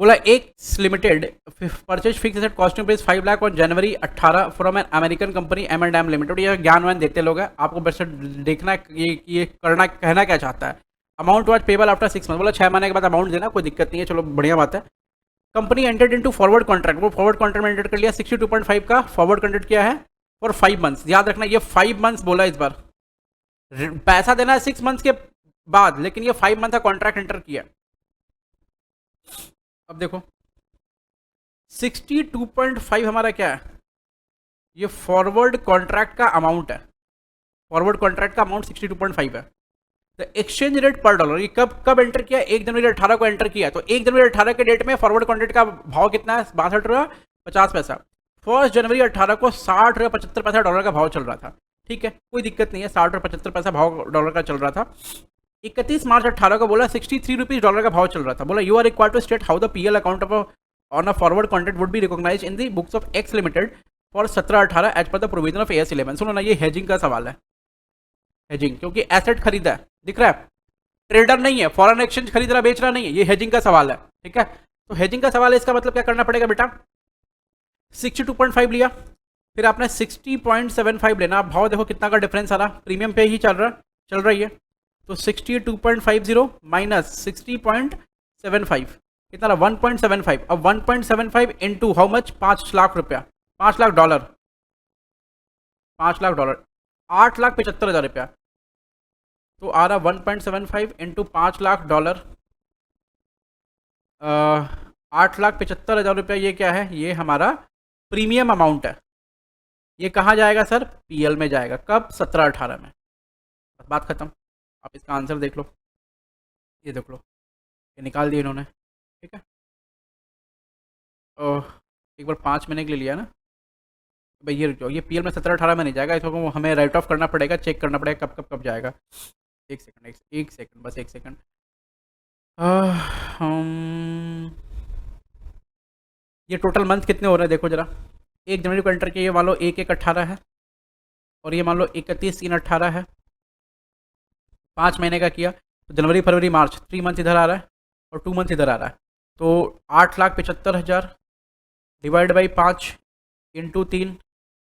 बोला एक limited purchase fix asset costing price 5 lakh और जनवरी 18 from an American company M&M limited. ये ज्ञान वान देते लोग हैं, आपको बस देखना है ये करना, कहना क्या चाहता है। Amount was payable after 6 month, बोला 6 महीने के बाद अमाउंट देना, कोई दिक्कत नहीं है, चलो बढ़िया बात है। Company entered into forward contract, वो फॉरवर्ड कॉन्ट्रैक्ट में एंटर कर लिया। 62.5 का फॉरवर्ड कॉन्ट्रैक्ट किया है फॉर 5 मंथ्स। याद रखना ये 5 मंथ्स बोला इस बार, पैसा देना है 6 मंथ्स के बाद, लेकिन ये 5 मंथ का कॉन्ट्रैक्ट एंटर किया। अब देखो 62.5 हमारा क्या है? ये फॉरवर्ड कॉन्ट्रैक्ट का अमाउंट है, फॉरवर्ड कॉन्ट्रैक्ट का अमाउंट 62.5 है। द एक्सचेंज रेट पर डॉलर, ये कब एंटर किया? 1 जनवरी 18 को एंटर किया। तो 1 जनवरी 18 के डेट में फॉरवर्ड कॉन्ट्रैक्ट का भाव कितना है? 62.50। 1 जनवरी 18 को 60.75 डॉलर का भाव चल रहा था, ठीक है, कोई दिक्कत नहीं है, 60.75 भाव डॉलर का चल रहा था। 31 मार्च 18 को बोला 63 रुपीज डॉलर का भाव चल रहा था। बोला you are required to state how the PL account of on a forward contract would be recognise in the books of X limited for 17-18 as per the provision of AS 11। सुनो ना, ये हेजिंग का सवाल है, हेजिंग, क्योंकि एसेट खरीदा है, दिख रहा है, ट्रेडर नहीं है, फॉरेन एक्सचेंज खरीद रहा बेच रहा नहीं है, ये हेजिंग का सवाल है, ठीक है। तो हेजिंग का सवाल है, इसका मतलब क्या करना पड़ेगा बेटा? 62.5 लिया, फिर आपने 60.75 लेना। भाव देखो कितना का डिफरेंस आ रहा, प्रीमियम पे ही चल रही है। तो 62.50 माइनस 60.75 कितना रहा? 1.75। अब 1.75 इंटू हाउ मच? 5 लाख रुपया, 5 लाख डॉलर, 5 लाख डॉलर 8,75,000 रुपया। तो आ रहा 1.75 इंटू 5 लाख डॉलर, 8,75,000 रुपया। ये क्या है? ये हमारा प्रीमियम अमाउंट है। ये कहाँ जाएगा सर? पीएल में जाएगा। कब? 17-18 में। बात खत्म। आप इसका आंसर देख लो, ये देख लो, ये निकाल दिया इन्होंने, ठीक है। एक बार 5 महीने के लिए लिया ना भाई, ये पीएल में 17-18 में नहीं जाएगा, इसको हमें राइट ऑफ करना पड़ेगा, चेक करना पड़ेगा कब जाएगा। एक सेकंड बस एक सेकंड। ये टोटल मंथ कितने हो रहे हैं देखो जरा। 1 जनवरी को एंटर किया, ये मान लो 1/1/18 है, और ये मान लो 31/3/18 है। 5 महीने का किया तो जनवरी फरवरी मार्च, 3 मंथ इधर आ रहा है और 2 मंथ इधर आ रहा है। तो 8,75,000 डिवाइड बाई 5 इंटू 3,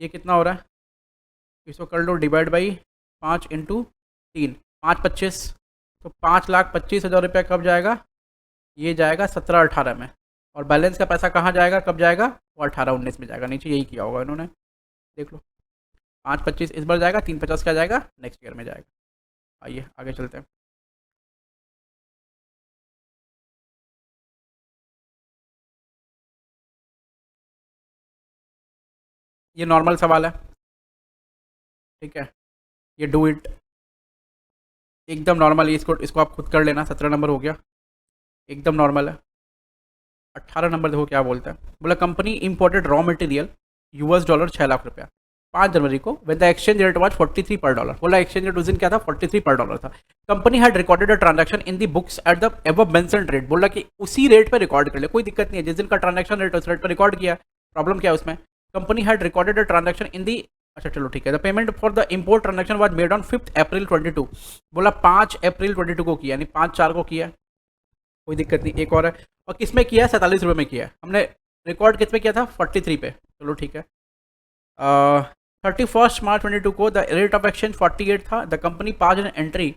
ये कितना हो रहा है? इसको कर लो डिवाइड बाई 5 इंटू 3, 5-25। तो 5,25,000 रुपया कब जाएगा? ये जाएगा 17-18 में। और बैलेंस का पैसा कहाँ जाएगा, कब जाएगा? वो 18-19 में जाएगा। नीचे यही किया होगा इन्होंने, देख लो। 5-25 इस बार जाएगा, 3-50 क्या जाएगा? नेक्स्ट ईयर में जाएगा। आइए आगे चलते हैं। ये नॉर्मल सवाल है, ठीक है, ये डू इट एकदम नॉर्मल है। इसको आप खुद कर लेना। 17 नंबर हो गया, एकदम नॉर्मल है। 18 नंबर देखो क्या बोलता है। बोला company imported raw material $6 lakh रुपया 5 जनवरी को when the exchange rate was 43 पर डॉलर। बोला एक्सचेंज रेट उस दिन क्या था? 43 पर डॉलर था। Company had recorded a transaction in the books at the above mentioned rate. बोला कि उसी रेट पर रिकॉर्ड कर ले, कोई दिक्कत नहीं है, जिस दिन का ट्रांजैक्शन रेट उस रेट पर रिकॉर्ड किया, प्रॉब्लम क्या है उसमें? Company had recorded a transaction in the, अच्छा चलो ठीक है, the payment for the import transaction was made on 5 April 22। बोला 5 अप्रैल 22 को किया, यानी 5/4 को किया। कोई दिक्कत नहीं, एक और है। और किस में किया है? 47 रुपये में किया है हमने। रिकॉर्ड किस में किया था? 43 पे। चलो ठीक है। 31 मार्च 2022 को द रेट ऑफ एक्सचेंज 48 था। The company pass an entry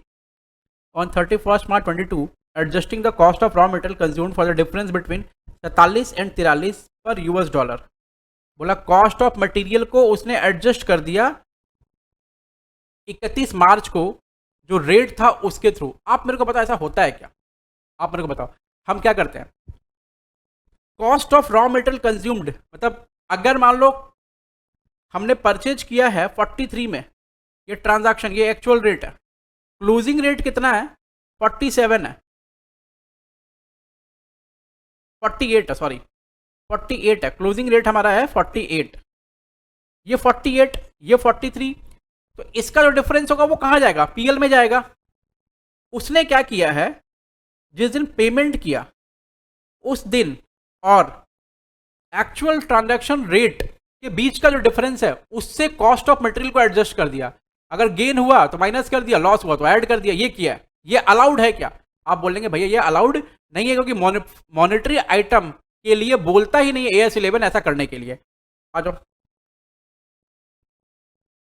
on 31 March 2022 adjusting the cost of raw material consumed for the difference between 47 and 43 पर यूएस डॉलर। बोला कॉस्ट ऑफ मटेरियल को उसने एडजस्ट कर दिया 31 मार्च को, जो रेट था उसके थ्रू। आप मेरे को बताओ ऐसा होता है क्या? आप मेरे को बताओ। हम क्या करते हैं, cost of raw material consumed मतलब अगर मान लो हमने परचेज किया है 43 में, ये ट्रांजैक्शन, ये एक्चुअल रेट है। क्लोजिंग रेट कितना है? 47 है, 48 है, सॉरी 48 है। क्लोजिंग रेट हमारा है 48। ये 48, ये 43। तो इसका जो डिफरेंस होगा वो कहां जाएगा? पीएल में जाएगा। उसने क्या किया है, जिस दिन पेमेंट किया उस दिन और एक्चुअल ट्रांजैक्शन रेट के बीच का जो डिफरेंस है उससे कॉस्ट ऑफ मटेरियल को एडजस्ट कर दिया। अगर गेन हुआ तो माइनस कर दिया, लॉस हुआ तो ऐड कर दिया। ये किया है। ये अलाउड है क्या? आप बोलेंगे भैया ये अलाउड नहीं है, क्योंकि मॉनेटरी आइटम के लिए बोलता ही नहीं है AS11 ऐसा करने के लिए। आ जाओ,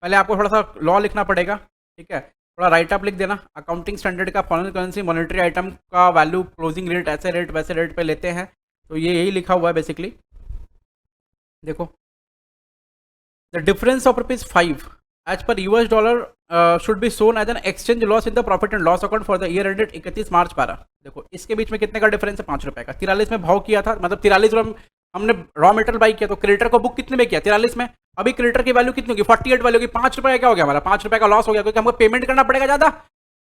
पहले आपको थोड़ा सा लॉ लिखना पड़ेगा, ठीक है? थोड़ा राइट अप लिख देना। अकाउंटिंग स्टैंडर्ड का फॉरेन करेंसी मॉनेटरी आइटम का वैल्यू क्लोजिंग रेट ऐसे रेट वैसे रेट पे लेते हैं। तो ये यही लिखा हुआ है बेसिकली। देखो, the difference of ₹5 as per US dollar should be shown as an exchange loss in the profit and loss account for the year ended 31 March 12। देखो इसके बीच में कितने का डिफरेंस है? 5 रुपए का। 43 में भाव किया था, मतलब 43 रुपये हमने रॉ मेटेरियल बाई किया, तो क्रेडिटर को बुक कितने में किया? 43 में। अभी क्रेडिटर की वैल्यू कितनी होगी? 48 वैल्यू होगी। 5 रुपये क्या हो गया हमारा? 5 रुपये का लॉस हो गया, क्योंकि हमको पेमेंट करना पड़ेगा ज़्यादा।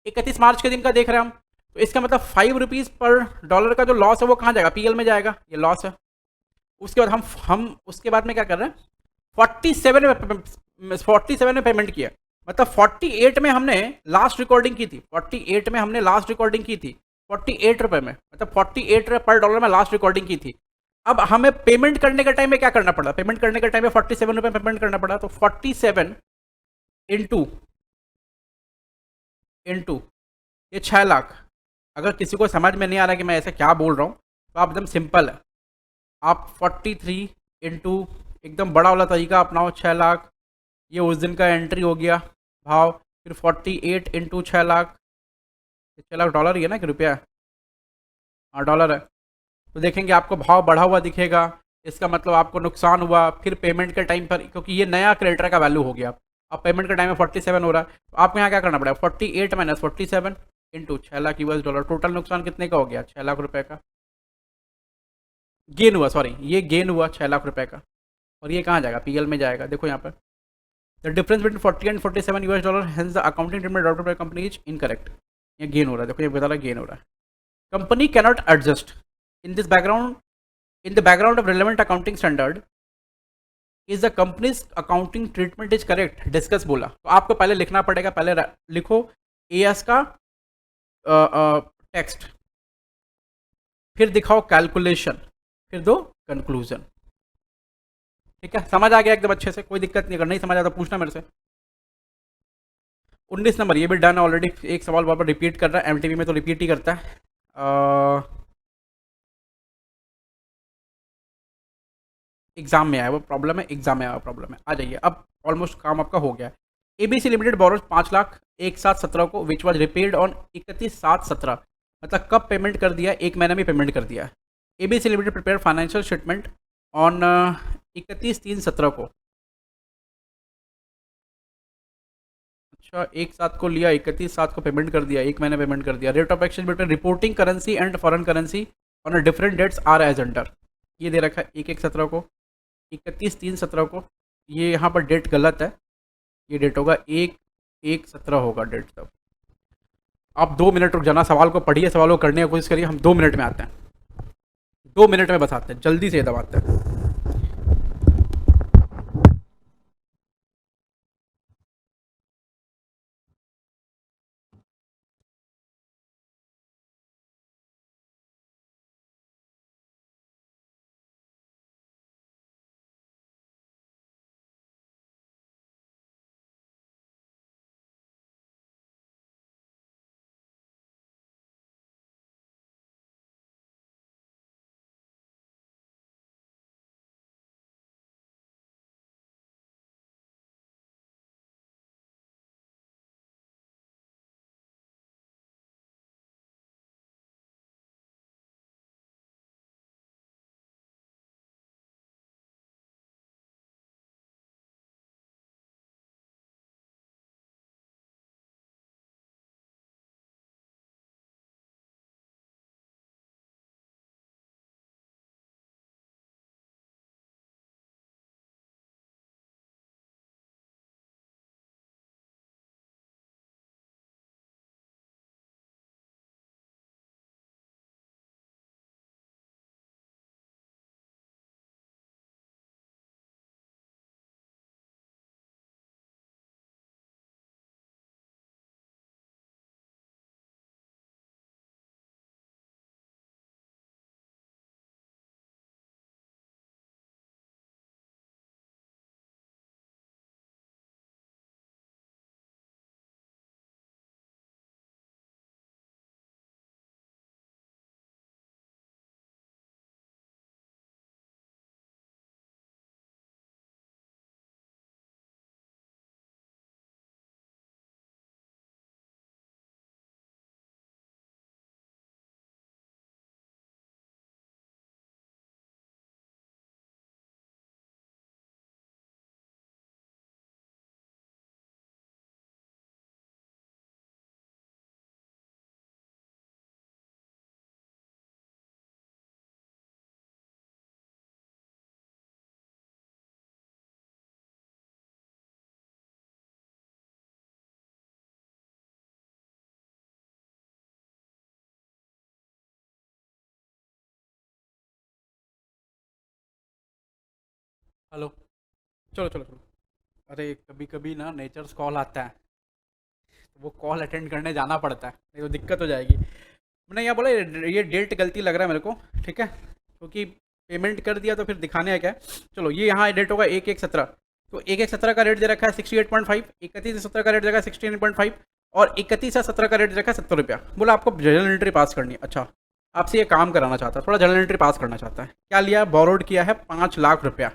31 मार्च के दिन का देख रहे हैं हम, तो इसका मतलब ₹5 पर डॉलर का जो लॉस है वो कहाँ जाएगा? पीएल में जाएगा। ये लॉस है। उसके बाद हम उसके बाद में क्या कर रहे हैं, 47 में पेमेंट किया। मतलब 48 में हमने लास्ट रिकॉर्डिंग की थी। 48 में हमने लास्ट रिकॉर्डिंग की थी 48 रुपए में, मतलब 48 रुपये पर डॉलर में लास्ट रिकॉर्डिंग की थी। अब हमें पेमेंट करने के टाइम में क्या करना पड़ा? पेमेंट करने के टाइम में 47 रुपये पेमेंट करना पड़ा। तो 47 इंटू इंटू ये 6 लाख। अगर किसी को समझ में नहीं आ रहा कि मैं ऐसे क्या बोल रहा हूँ, तो आप एकदम सिंपल है, आप 43 इंटू एकदम बड़ा वाला तरीका अपनाओ, 6 लाख। ये उस दिन का एंट्री हो गया भाव। फिर 48 इंटू 6 लाख। 6 लाख डॉलर ही है ना कि रुपया? हाँ डॉलर है। तो देखेंगे आपको भाव बढ़ा हुआ दिखेगा, इसका मतलब आपको नुकसान हुआ। फिर पेमेंट के टाइम पर, क्योंकि ये नया क्रेडिटर का वैल्यू हो गया, अब पेमेंट के टाइम में 47 हो रहा है, तो आपको यहाँ क्या करना पड़ेगा? 48 minus 47 into 6 lakh US dollar. Total नुकसान कितने का हो गया? 6 लाख रुपए का गेन हुआ। सॉरी, ये गेन हुआ 6 लाख रुपए का। और ये कहाँ जाएगा? पीएल में जाएगा। देखो यहाँ पर, the difference between 40 and 47 US dollar, hence the accounting treatment adopted by company is incorrect. ये गेन हो रहा है। देखो ये बता रहा है गेन हो रहा है। Company cannot adjust in this background, in the background of relevant accounting standard is the companies accounting treatment is correct discuss बोला। तो आपको पहले लिखना पड़ेगा, पहले लिखो एएस का टेक्स्ट, फिर दिखाओ कैलकुलेशन, फिर दो कंक्लूजन। ठीक है, समझ आ गया एकदम अच्छे से? कोई दिक्कत नहीं, अगर नहीं समझ आता पूछना मेरे से। 19 नंबर ये भी डन ऑलरेडी। एक सवाल बार बार रिपीट कर रहा है, एमटीबी में तो रिपीट ही करता है। एग्जाम में आया वो प्रॉब्लम है, एग्जाम में आया प्रॉब्लम है। आ जाइए, अब ऑलमोस्ट काम आपका हो गया। एबीसी लिमिटेड बोरोज 5 लाख 1/7/17 को, विच वॉज रिपेड ऑन 31/7/17। मतलब कब पेमेंट कर दिया? 1 महीने में पेमेंट कर दिया। ABC limited prepare financial statement on 31/3/17 को। अच्छा, 1/7 को लिया, 31/7 को पेमेंट कर दिया, 1 महीने पेमेंट कर दिया। Rate of exchange between reporting currency and foreign currency on a different dates are as under. ये दे रखा है 1/1/17 को, 31/3/17 को। ये यहाँ पर डेट गलत है, ये डेट होगा 1/1/17 होगा डेट। तब आप 2 मिनट रुक जाना, सवाल को पढ़िए, सवाल को करने की कोशिश करिए। हम 2 मिनट में आते हैं, 2 मिनट में बताते हैं, जल्दी से दबाते हैं। हेलो। चलो चलो चलो। अरे कभी कभी ना नेचर्स कॉल आता है, तो वो कॉल अटेंड करने जाना पड़ता है, नहीं तो दिक्कत हो जाएगी। मैंने यहाँ बोला ये डेट गलती लग रहा है मेरे को, ठीक है, क्योंकि पेमेंट कर दिया तो फिर दिखाने है क्या। चलो ये यहाँ डेट होगा 1/1/17। तो 1/1/17 का रेट दे रखा है 68.5, 31/17 का रेट दे रखा है 69.5, और 31/17 का रेट दे रखा है 70 रुपया। बोला आपको जनरल एंट्री पास करनी है। अच्छा, आपसे ये काम कराना चाहता है, थोड़ा जनरल एंट्री पास करना चाहता है। क्या लिया, बोरोड किया है 5 लाख रुपया,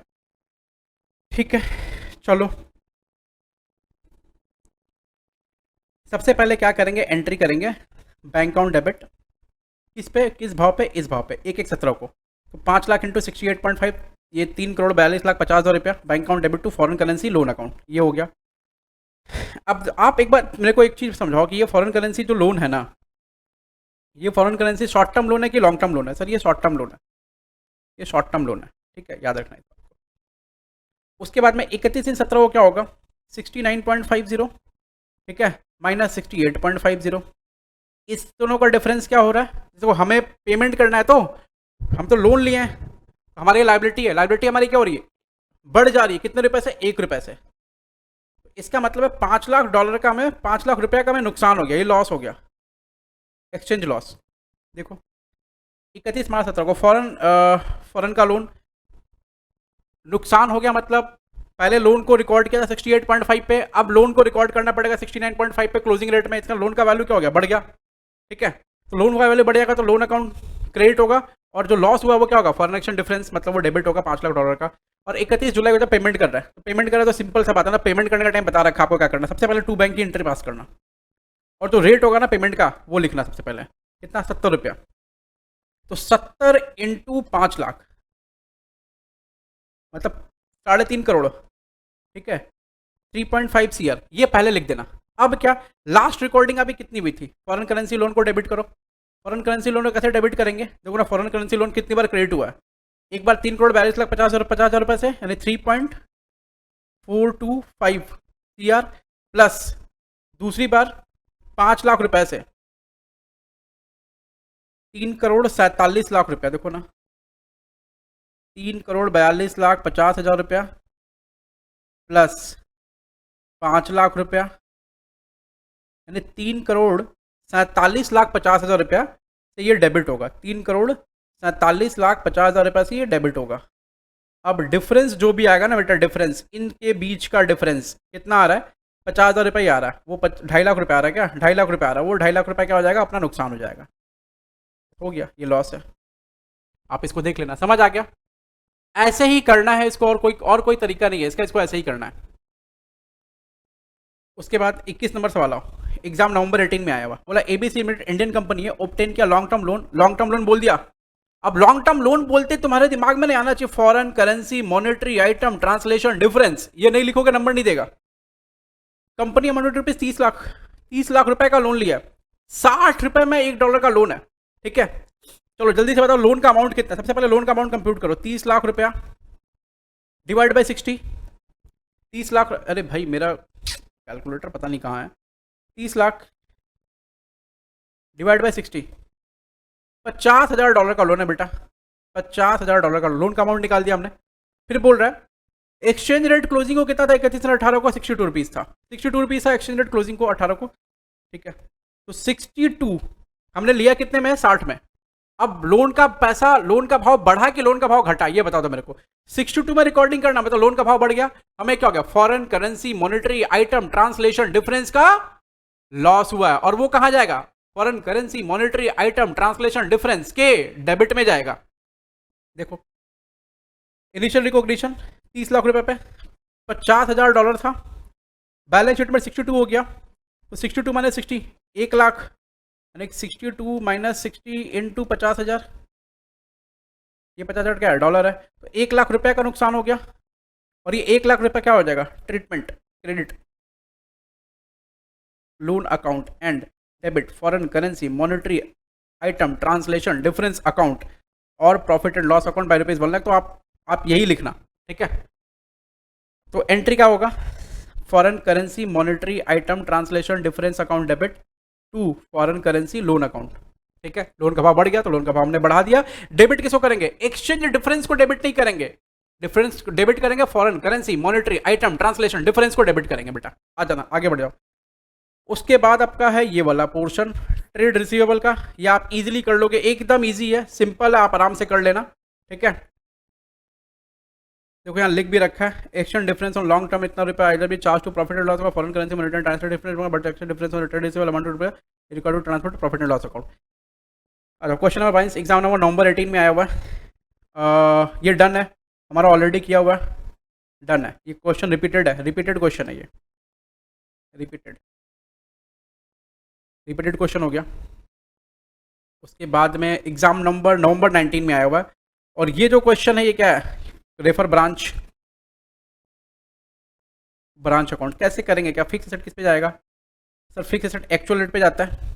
ठीक है। चलो सबसे पहले क्या करेंगे, एंट्री करेंगे बैंक अकाउंट डेबिट, किस पे, किस भाव पे, इस भाव पे 1/1/17 को। तो 5 लाख इंटू 68.5, ये 3,42,50,000 रुपया bank account debit to foreign currency loan account, ये हो गया। अब आप एक बार मेरे को एक चीज़ समझाओ कि ये फॉरेन करेंसी जो लोन है ना, ये foreign currency short term loan है कि लॉन्ग टर्म लोन है? सर ये शॉर्ट टर्म लोन है, ये शॉर्ट टर्म लोन है, ठीक है, याद रखना है। उसके बाद में 31/17 को क्या होगा, 69.50, ठीक है, माइनस 68.50। इस दोनों का डिफरेंस क्या हो रहा है, देखो हमें पेमेंट करना है, तो हम तो लोन लिए हैं, तो हमारी लाइबिलिटी है, लाइबिलिटी हमारी क्या हो रही है, बढ़ जा रही है। कितने रुपए से, 1 रुपए से। इसका मतलब है 5 लाख डॉलर का हमें, 5 लाख रुपए का हमें नुकसान हो गया, ये लॉस हो गया, एक्सचेंज लॉस। देखो 31 मार्च 17 को फॉरेन का लोन नुकसान हो गया, मतलब पहले लोन को रिकॉर्ड किया था 68.5 पे, अब लोन को रिकॉर्ड करना पड़ेगा 69.5 पे क्लोजिंग रेट में। इसका लोन का वैल्यू क्या हो गया, बढ़ गया, ठीक है। तो लोन का वैल्यू बढ़ेगा तो लोन अकाउंट क्रेडिट होगा, और जो लॉस हुआ वो क्या होगा, फॉरेन एक्सचेंज डिफरेंस, मतलब वो डेबिट होगा 5 लाख डॉलर का। और 31 जुलाई को जब पेमेंट कर रहा है, तो पेमेंट कर रहा है तो सिंपल सा बात है ना, पेमेंट करने का टाइम बता रखा आपको क्या करना, सबसे पहले 2 बैंक की एंट्री पास करना, और जो रेट होगा ना पेमेंट का वो लिखना सबसे पहले, कितना, 70 रुपया। तो 70 इंटू 5 लाख मतलब 3.5 करोड़, ठीक है, 3.5 CR, ये पहले लिख देना। अब क्या, लास्ट रिकॉर्डिंग अभी कितनी हुई थी, फॉरेन करेंसी लोन को डेबिट करो। फॉरेन करेंसी लोन को कैसे डेबिट करेंगे, देखो ना, फॉरेन करेंसी लोन कितनी बार क्रेडिट हुआ है, एक बार 3,42,50,000 रुपए से, यानी 3.425 CR, प्लस दूसरी बार 5 लाख रुपए से 3,47,00,000 रुपया, देखो ना, 3,42,50,000 रुपया प्लस 5 लाख रुपया, यानी 3,47,50,000 रुपया से ये डेबिट होगा, 3,47,50,000 रुपया से ये डेबिट होगा। अब डिफरेंस जो भी आएगा ना बेटा, डिफरेंस इनके बीच का डिफरेंस कितना आ रहा है, 50,000 रुपये आ रहा है, वो 2.5 लाख रुपये आ रहा है, क्या 2.5 लाख रुपये आ रहा है, वो 2.5 लाख रुपये क्या हो जाएगा, अपना नुकसान हो जाएगा, हो गया, ये लॉस है। आप इसको देख लेना, समझ आ गया। ऐसे ही करना है इसको, और कोई तरीका नहीं है इसका, इसको ऐसे ही करना है। उसके बाद 21 नंबर सवाल आओ, एग्जाम नवंबर 18 में आया हुआ, बोला एबीसी लिमिटेड इंडियन कंपनी है, ऑब्टेन किया long term loan, long term loan बोल दिया। अब लॉन्ग टर्म लोन बोलते तुम्हारे दिमाग में नहीं आना चाहिए foreign currency monetary item translation difference, ये नहीं लिखोगे नंबर नहीं देगा। कंपनी मॉनेटरी रुपीज 30 लाख रुपए का लोन लिया है, 60 रुपए में $1 का लोन है, ठीक है। चलो जल्दी से बताओ लोन का अमाउंट कितना है, सबसे पहले लोन का अमाउंट कंप्यूट करो, 30 लाख रुपया डिवाइड बाई 60, 30 लाख, अरे भाई मेरा कैलकुलेटर पता नहीं कहाँ है, 30 लाख डिवाइड बाई 60, $50,000 का लोन है बेटा, $50,000 का लोन का अमाउंट निकाल दिया हमने। फिर बोल रहा है एक्सचेंज रेट क्लोजिंग को कितना था, 31/18 को 62 रुपीज़ था, 62 रुपीज़ था एक्सचेंज रेट क्लोजिंग को 18 को, ठीक है। तो 62 हमने लिया कितने में, 60 में। अब लोन का पैसा, लोन का भाव बढ़ा कि लोन का भाव घटा, ये बता दो मेरे को। 62 में रिकॉर्डिंग करना मतलब लोन का भाव बढ़ गया, हमें क्या हो गया, foreign currency monetary item translation difference का लॉस हुआ है, और वो कहां जाएगा, foreign currency monetary item translation difference के डेबिट में जाएगा। देखो इनिशियल रिकॉग्निशन 30 लाख रुपए पे $50,000 था, बैलेंस शीट में 62 हो गया, तो 62 माइनस 60 1 लाख, यानी 62 माइनस 60 इंटू 50,000, ये 50,000 क्या है, डॉलर है, तो 1 लाख रुपए का नुकसान हो गया। और ये 1 लाख रुपए क्या हो जाएगा, treatment credit loan account and debit foreign currency monetary item translation difference account और profit and loss account by ₹1 lakh. तो आप यही लिखना, ठीक है। तो एंट्री क्या होगा, foreign currency monetary item translation difference account debit to foreign currency loan account, ठीक है। लोन का भाव बढ़ गया तो लोन का भाव हमने बढ़ा दिया। डेबिट किसको करेंगे, एक्सचेंज डिफरेंस को डेबिट नहीं करेंगे, डिफरेंस डेबिट करेंगे, foreign currency, monetary item, translation, difference को डेबिट करेंगे बेटा। आ जाना, आगे बढ़ जाओ। उसके बाद आपका है ये वाला पोर्शन ट्रेड रिसीवेबल का। ये आप इजीली कर लोगे, एकदम इजी है, सिंपल है, आप आराम से कर लेना, ठीक है। देखो यहाँ लिख भी रखा है, exchange difference on long term इतना रुपया आइदर भी charge to profit and loss account, foreign currency में return transfer difference, but exchange difference on return receivable amount रुपया record to transfer to profit and loss account. अच्छा, क्वेश्चन नंबर 22 एग्जाम नंबर नवंबर 18 में आया हुआ है। ये डन है, हमारा ऑलरेडी किया हुआ है, डन है। ये क्वेश्चन रिपीटेड है, रिपीटेड क्वेश्चन है ये, रिपीटेड रिपीटेड क्वेश्चन हो गया। उसके बाद में एग्जाम नंबर नवंबर 19 में आया हुआ है, और ये जो क्वेश्चन है ये क्या है, रेफर ब्रांच अकाउंट कैसे करेंगे, क्या फिक्स एसेट किस पे जाएगा sir, fix asset actual rate पे जाता है।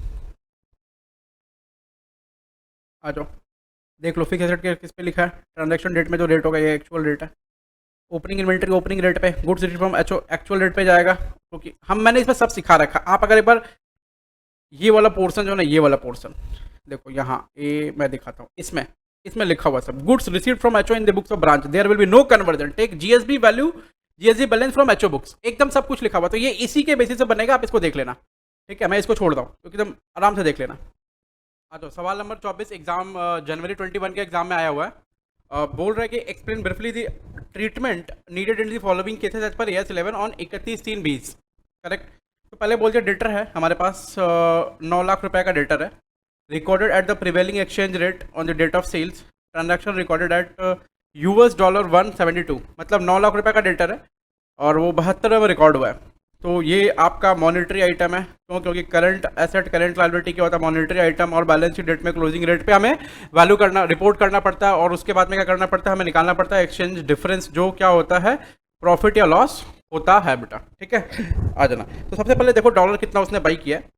आ जाओ देख लो, फिक्स एसेट किस पे लिखा है, ट्रांजैक्शन डेट में जो रेट होगा ये एक्चुअल रेट है। ओपनिंग इन्वेंटरी ओपनिंग रेट पे, goods received from actual rate पे जाएगा, क्योंकि मैंने इसमें सब सिखा रखा। आप अगर एक बार ये वाला पोर्शन जो है ना, ये वाला पोर्शन देखो यहाँ, ये मैं दिखाता हूँ, इसमें लिखा हुआ सब, goods received from HO in the books of branch, there will be no conversion, take GSB value, GSB balance from HO books, एकदम सब कुछ लिखा हुआ। तो ये इसी के बेसिस से बनेगा, आप इसको देख लेना, ठीक है। मैं इसको छोड़ दूँ क्योंकि एकदम आराम से देख लेना। हाँ, तो सवाल नंबर 24 एग्जाम जनवरी 21 के एग्जाम में आया हुआ है। बोल रहा है कि explain briefly the treatment needed in the following cases as per S 11 ऑन 31/3/20, करेक्ट। तो पहले बोलते डेटर है हमारे पास, 9 लाख रुपए का डेटर है, recorded at the prevailing exchange rate on the date of sales, transaction recorded at $172, मतलब 9 लाख रुपए का डेटर है और वो 72 में रिकॉर्ड हुआ है। तो ये आपका मॉनेटरी आइटम है, क्यों, क्योंकि करंट एसेट करंट लायबिलिटी क्या होता है, मॉनेटरी आइटम, और बैलेंस शीट डेट में क्लोजिंग रेट पे हमें वैल्यू करना, रिपोर्ट करना पड़ता है, और उसके बाद में क्या करना पड़ता है, हमें निकालना पड़ता है एक्सचेंज डिफरेंस, जो क्या होता है, प्रॉफिट या लॉस होता है बेटा, ठीक है। आ जाना। तो सबसे पहले देखो डॉलर कितना उसने बाई किया है।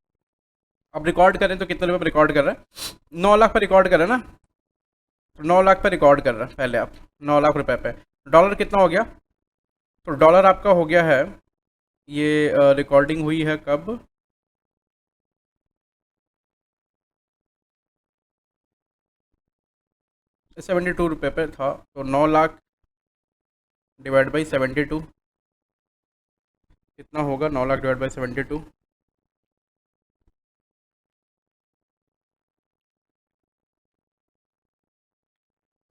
अब रिकॉर्ड करें तो कितने रुपये पर रिकॉर्ड कर रहे हैं, 9 लाख पर रिकॉर्ड कर रहे हैं ना, तो 9 लाख पर रिकॉर्ड कर रहे हैं पहले आप, 9 लाख रुपए पे डॉलर कितना हो गया, तो डॉलर आपका हो गया है, ये रिकॉर्डिंग हुई है कब, ₹72 पे था, तो 9 लाख डिवाइड बाई 72 कितना होगा, 9 lakh divide by 72,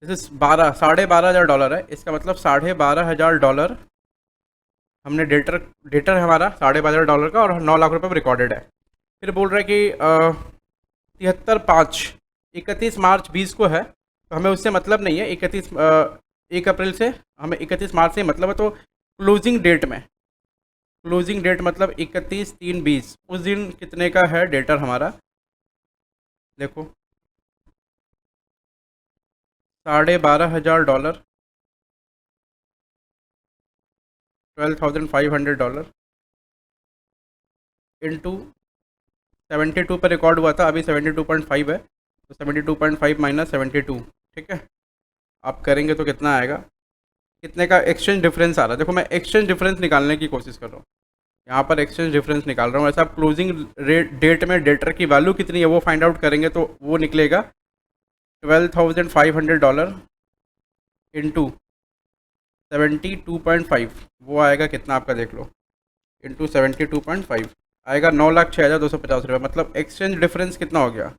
this is 12,500 है। इसका मतलब $12,500 हमने डेटर है हमारा $12,500 का, और 9 लाख रुपए रिकॉर्डेड है। फिर बोल रहे हैं कि 73/5 31 मार्च 20 को है, तो हमें उससे मतलब नहीं है, 1 अप्रैल से हमें 31 मार्च से मतलब है। तो क्लोजिंग डेट मतलब 31/3/20, उस दिन कितने का है डेटर हमारा, देखो $12,500, $12,500 इंटू 72 पर रिकॉर्ड हुआ था, अभी 72.5 है, तो 72.5 माइनस 72, ठीक है। आप करेंगे तो कितना आएगा, कितने का एक्सचेंज डिफरेंस आ रहा है, देखो मैं एक्सचेंज डिफरेंस निकालने की कोशिश कर रहा हूँ, यहाँ पर एक्सचेंज डिफरेंस निकाल रहा हूँ। ऐसा आप क्लोजिंग डेट में डेटर की वैल्यू कितनी है वो फाइंड आउट करेंगे, तो वो निकलेगा $12,500 इंटू 72.5, वो आएगा कितना आपका देख लो, इंटू 72.5 आएगा 9,06,250 रुपये। मतलब एक्सचेंज डिफरेंस कितना हो गया,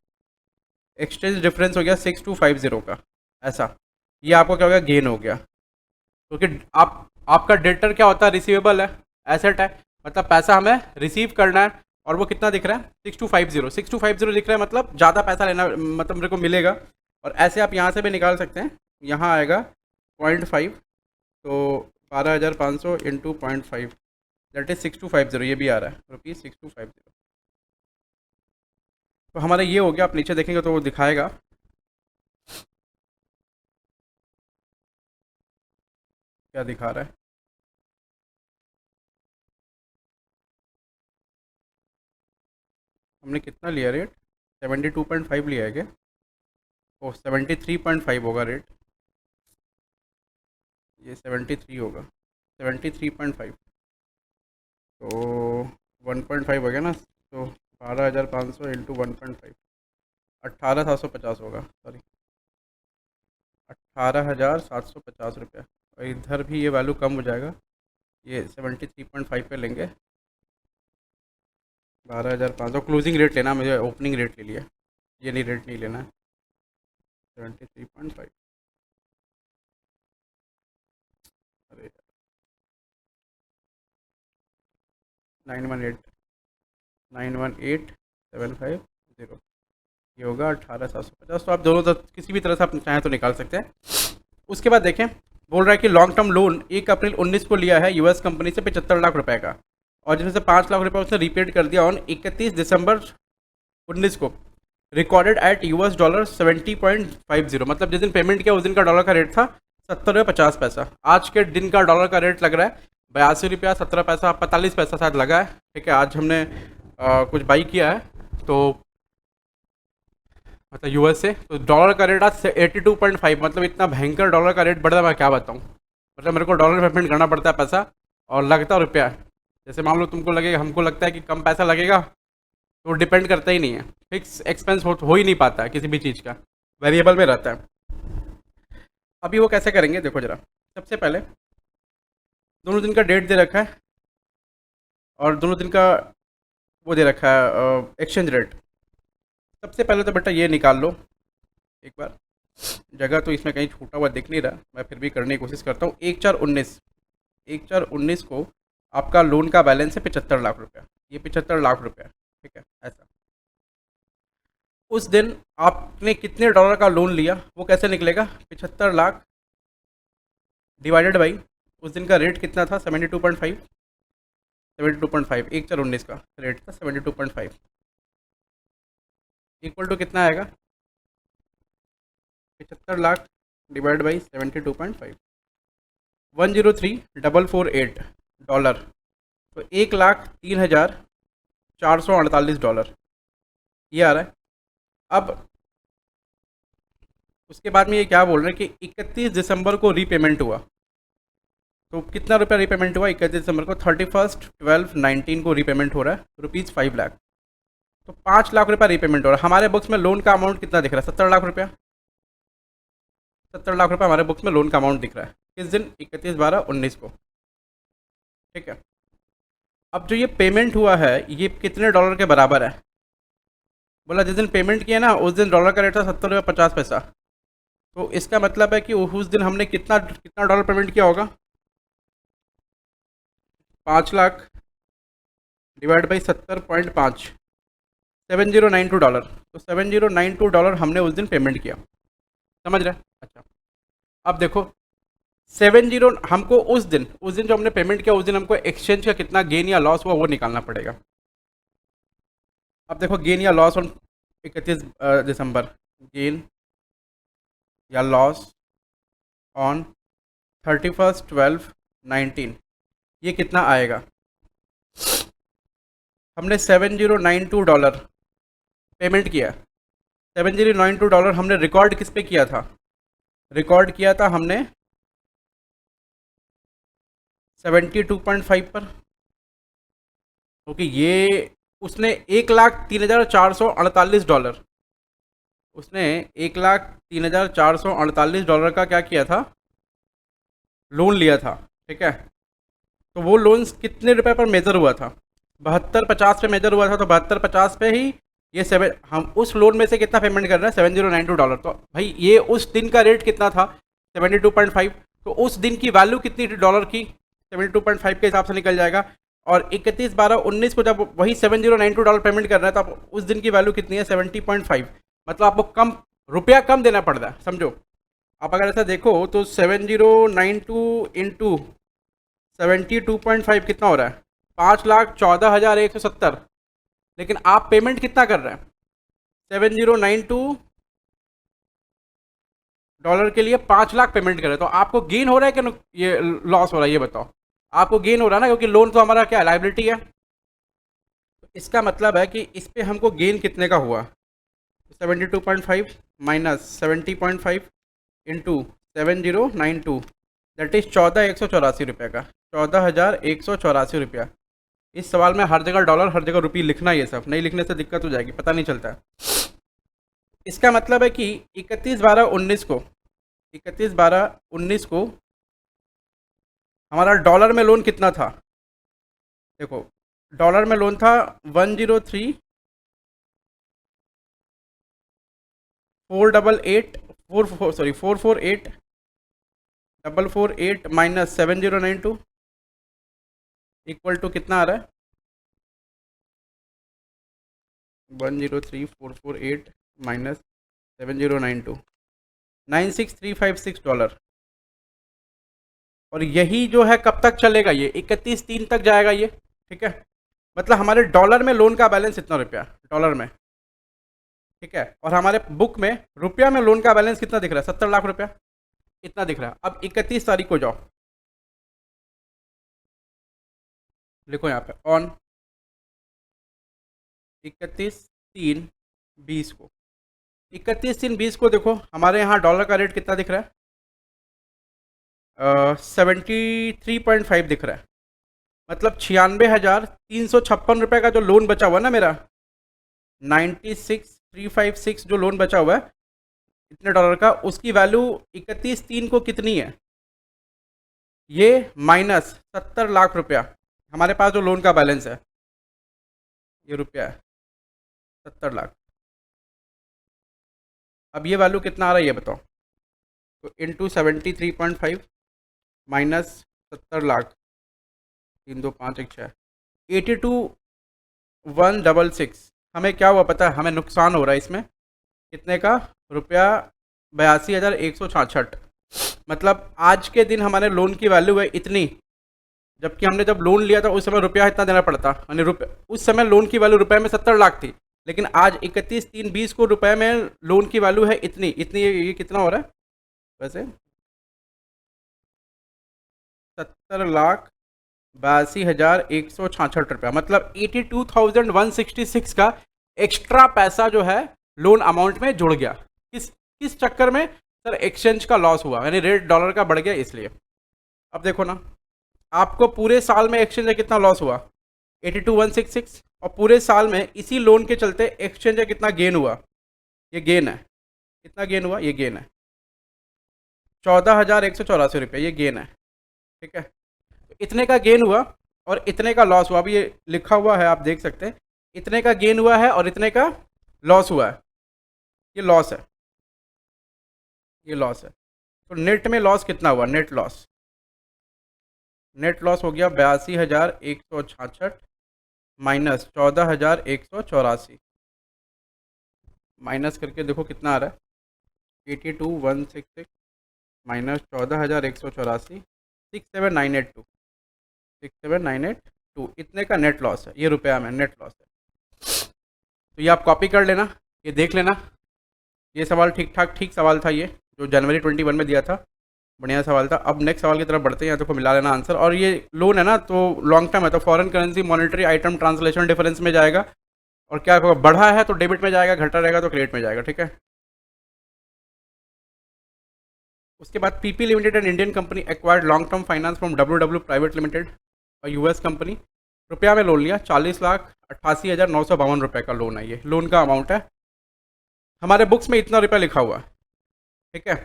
एक्सचेंज डिफरेंस हो गया 6250 का, ऐसा। ये आपको क्या हो गया, गेन हो गया, क्योंकि आपका डेटर क्या होता है, रिसीवेबल है, एसेट है, मतलब पैसा हमें रिसीव करना है, और वो कितना दिख रहा है, 6250 दिख रहा है, मतलब ज़्यादा पैसा लेना, मतलब मेरे को मिलेगा। और ऐसे आप यहाँ से भी निकाल सकते हैं, यहाँ आएगा 0.5, तो 12,500 इंटू 0.5 दैट इज 6250, ये भी आ रहा है ₹6250। तो हमारा ये हो गया, आप नीचे देखेंगे तो वो दिखाएगा, क्या दिखा रहा है, हमने कितना लिया रेट, 72.5 लिया है क्या, ओ 73.5 होगा रेट, ये 73 होगा, 73.5, तो 1.5 हो गया ना, तो 12,500 इंटू 1.5 18,750 होगा, सॉरी 18,750 रुपया। और इधर भी ये वैल्यू कम हो जाएगा, ये 73.5 पे लेंगे। 12,500 क्लोजिंग रेट लेना, मुझे ओपनिंग रेट ले लिया, ये नहीं रेट नहीं लेना है। 73.5, अरे 918 918,750, ये होगा 18,750। तो आप दोनों किसी भी तरह से आप चाहें तो निकाल सकते हैं। उसके बाद देखें, बोल रहा है कि लॉन्ग टर्म लोन 1 अप्रैल 19 को लिया है यूएस कंपनी से 75 लाख रुपए का, और जिसमें से 5 लाख रुपए उसने रीपेड कर दिया ऑन 31 दिसंबर 19 को, रिकॉर्डेड एट $70.50। मतलब जिस दिन पेमेंट किया उस दिन का डॉलर का रेट था 70 रुपये 50 पैसा। आज के दिन का डॉलर का रेट लग रहा है 82 रुपया 17 पैसा, 45 पैसा शायद लगा है। ठीक है, आज हमने कुछ बाई किया है तो मतलब यूएस से, तो डॉलर का रेट आज 82.5, मतलब इतना भयंकर डॉलर का रेट बढ़ रहा है, मैं क्या बताऊँ। मतलब मेरे को डॉलर में पेमेंट करना पड़ता है पैसा, और लगता रुपया है। जैसे मान लो तुमको लगेगा, हमको लगता है कि कम पैसा लगेगा, तो डिपेंड करता ही नहीं है, फिक्स एक्सपेंस हो ही नहीं पाता है किसी भी चीज़ का, वेरिएबल में रहता है। अभी वो कैसे करेंगे देखो ज़रा। सबसे पहले दोनों दिन का डेट दे रखा है, और दोनों दिन का वो दे रखा है एक्सचेंज रेट। सबसे पहले तो बेटा ये निकाल लो एक बार, जगह तो इसमें कहीं छूटा हुआ दिख नहीं रहा, मैं फिर भी करने की कोशिश करता हूँ। 1/4/19 को आपका लोन का बैलेंस है 75 लाख रुपया, ये 75 लाख रुपया, ठीक है ऐसा। उस दिन आपने कितने डॉलर का लोन लिया वो कैसे निकलेगा, 75 लाख डिवाइडेड बाई उस दिन का रेट कितना था 72.5, 72.5, 1/4/19 का रेट था 72.5, इक्वल टू कितना आएगा 75 लाख डिवाइड बाई 72.5, 103,448 डॉलर, तो 1,03,448 डॉलर ये आ रहा है। अब उसके बाद में ये क्या बोल रहे हैं कि 31 दिसंबर को रीपेमेंट हुआ, तो कितना रुपया रीपेमेंट हुआ 31 दिसंबर को, 31/12/19 को रीपेमेंट हो रहा है ₹5 लाख, तो 5 लाख रुपया रीपेमेंट हो रहा है। हमारे बुक्स में लोन का अमाउंट कितना दिख रहा है 70 लाख रुपया, 70 लाख रुपया हमारे बुक्स में लोन का अमाउंट दिख रहा है किस दिन 31/12/19 को, ठीक है। अब जो ये पेमेंट हुआ है ये कितने डॉलर के बराबर है, बोला जिस दिन पेमेंट किया ना उस दिन डॉलर का रेट था 70 रुपये 50 पैसा, तो इसका मतलब है कि उस दिन हमने कितना कितना डॉलर पेमेंट किया होगा, 5 लाख डिवाइड बाई 70.5, 7092 डॉलर, तो 7092 डॉलर हमने उस दिन पेमेंट किया, समझ रहे हैं। अच्छा अब देखो 70 हमको उस दिन जो हमने पेमेंट किया उस दिन हमको एक्सचेंज का कितना गेन या लॉस हुआ वो निकालना पड़ेगा। अब देखो गेन या लॉस ऑन 31 दिसंबर, गेन या लॉस ऑन 31/12/19, ये कितना आएगा, हमने 7092 डॉलर पेमेंट किया, 7092 डॉलर हमने रिकॉर्ड किस पे किया था, रिकॉर्ड किया था हमने 72.5 पर, क्योंकि ये उसने 1,03,448 डॉलर, उसने 1,03,448 डॉलर का क्या किया था, लोन लिया था, ठीक है। तो वो लोन कितने रुपए पर मेजर हुआ था, 72.50 पे मेजर हुआ था, तो 72.50 पे ही ये हम उस लोन में से कितना पेमेंट कर रहे हैं 7092 डॉलर, तो भाई ये उस दिन का रेट कितना था 72.5, तो उस दिन की वैल्यू कितनी थी डॉलर की 72.5 के हिसाब से निकल जाएगा। और 31/12/19 को जब वही 7092 डॉलर पेमेंट कर रहा है तो आप उस दिन की वैल्यू कितनी है 70.5, मतलब आपको कम रुपया कम देना पड़ रहा है, समझो। आप अगर ऐसा देखो तो 7092 इंटू 72.5 कितना हो रहा है 5,14,170, लेकिन आप पेमेंट कितना कर रहे हैं 7092 डॉलर के लिए 5 लाख पेमेंट कर रहे हैं, तो आपको गेन हो रहा है कि ये लॉस हो रहा है, ये बताओ। आपको गेन हो रहा है ना, क्योंकि लोन तो हमारा क्या लाइबिलिटी है, तो इसका मतलब है कि इस पे हमको गेन कितने का हुआ 72.5 माइनस 70.5 इंटू 7092, दैट इज़ 14,184 रुपये का, 14,184 रुपया। इस सवाल में हर जगह डॉलर हर जगह रुपये लिखना, ये सब नहीं लिखने से दिक्कत हो जाएगी, पता नहीं चलता है। इसका मतलब है कि 31/12/19 को हमारा डॉलर में लोन कितना था, देखो डॉलर में लोन था 408 माइनस 7092 इक्वल टू कितना आ रहा है, 103,448 माइनस 7092, $96,356। और यही जो है कब तक चलेगा, ये 31/3 तक जाएगा ये, ठीक है। मतलब हमारे डॉलर में लोन का बैलेंस इतना रुपया डॉलर में, ठीक है। और हमारे बुक में रुपया में लोन का बैलेंस कितना दिख रहा है, 70 लाख रुपया इतना दिख रहा है। अब 31 तारीख को जाओ, लिखो यहाँ पे ऑन 31/3/20 को, 31/3/20 को देखो हमारे यहाँ डॉलर का रेट कितना दिख रहा है, 73.5 दिख रहा है। मतलब 96,356 रुपये का जो लोन बचा हुआ ना मेरा, 96,356 जो लोन बचा हुआ है इतने डॉलर का, उसकी वैल्यू 31/3 को कितनी है, ये माइनस 70 लाख रुपया हमारे पास जो लोन का बैलेंस है, ये रुपया है 70 लाख। अब ये वैल्यू कितना आ रहा है ये बताओ, तो इंटू 73.5 माइनस 70 लाख, 3 2 5 1 6, 82,166। हमें क्या हुआ पता है, हमें नुकसान हो रहा है इसमें कितने का, रुपया 82,166। मतलब आज के दिन हमारे लोन की वैल्यू है इतनी, जबकि हमने जब लोन लिया था उस समय रुपया इतना देना पड़ता, यानी रुपये उस समय लोन की वैल्यू रुपए में 70 लाख थी, लेकिन आज 31/3/20 को रुपए में लोन की वैल्यू है इतनी इतनी, ये कितना हो रहा है वैसे, 70,82,166 रुपया। मतलब 82,166 का एक्स्ट्रा पैसा जो है लोन अमाउंट में जुड़ गया। किस चक्कर में सर, एक्सचेंज का लॉस हुआ, यानी रेट डॉलर का बढ़ गया इसलिए। अब देखो ना, आपको पूरे साल में एक्सचेंज कितना लॉस हुआ, 82,166, और पूरे साल में इसी लोन के चलते एक्सचेंज कितना गेन हुआ, ये गेन है, कितना गेन हुआ, ये गेन है 14,184 रुपये, ये गेन है, ठीक है। इतने का गेन हुआ और इतने का लॉस हुआ, अभी ये लिखा हुआ है आप देख सकते हैं, इतने का गेन हुआ है और इतने का लॉस हुआ है, ये लॉस है, ये लॉस है। तो नेट में लॉस कितना हुआ, नेट लॉस हो गया 82,166 माइनस 14,184, माइनस करके देखो कितना आ रहा है, 82,166 माइनस 14,184, 67,982 इतने का नेट लॉस है, ये रुपया में नेट लॉस है। तो ये आप कॉपी कर लेना, ये देख लेना, ये सवाल ठीक सवाल था, ये जो जनवरी 21 में दिया था, बढ़िया सवाल था। अब नेक्स्ट सवाल की तरफ बढ़ते हैं, यहाँ तो मिला लेना आंसर। और ये लोन है ना, तो लॉन्ग टर्म है, तो foreign currency monetary item translation difference में जाएगा, और क्या होगा, बढ़ा है तो डेबिट में जाएगा, घटा रहेगा तो क्रेडिट में जाएगा, ठीक है। उसके बाद PP limited and Indian company acquired long term finance from W private limited और यूएस कंपनी, रुपया में लोन लिया, 40,88,952 रुपये का लोन है, ये लोन का अमाउंट है। हमारे बुक्स में इतना रुपया लिखा हुआ है, ठीक है,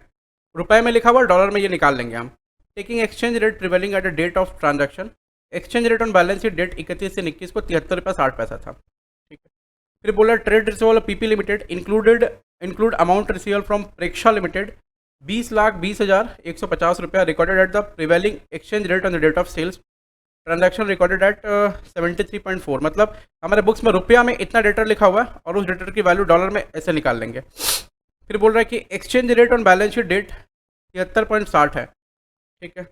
रुपए में लिखा हुआ, डॉलर में ये निकाल लेंगे हम। Taking exchange rate prevailing at the date of transaction, exchange rate on balance sheet date 31 से 21 को 73 रुपये 60 पैसा था, ठीक है। फिर बोला trade receivable PP limited include amount receivable from Preksha limited 20,20,150 रुपया recorded at the prevailing exchange rate on the date of sales, transaction recorded at 73.4। मतलब हमारे बुक्स में रुपया में इतना डेटर लिखा हुआ है और उस डेटर की वैल्यू डॉलर में ऐसे निकाल लेंगे। फिर बोल रहा है कि exchange rate on balance sheet date 73.60 है, ठीक है।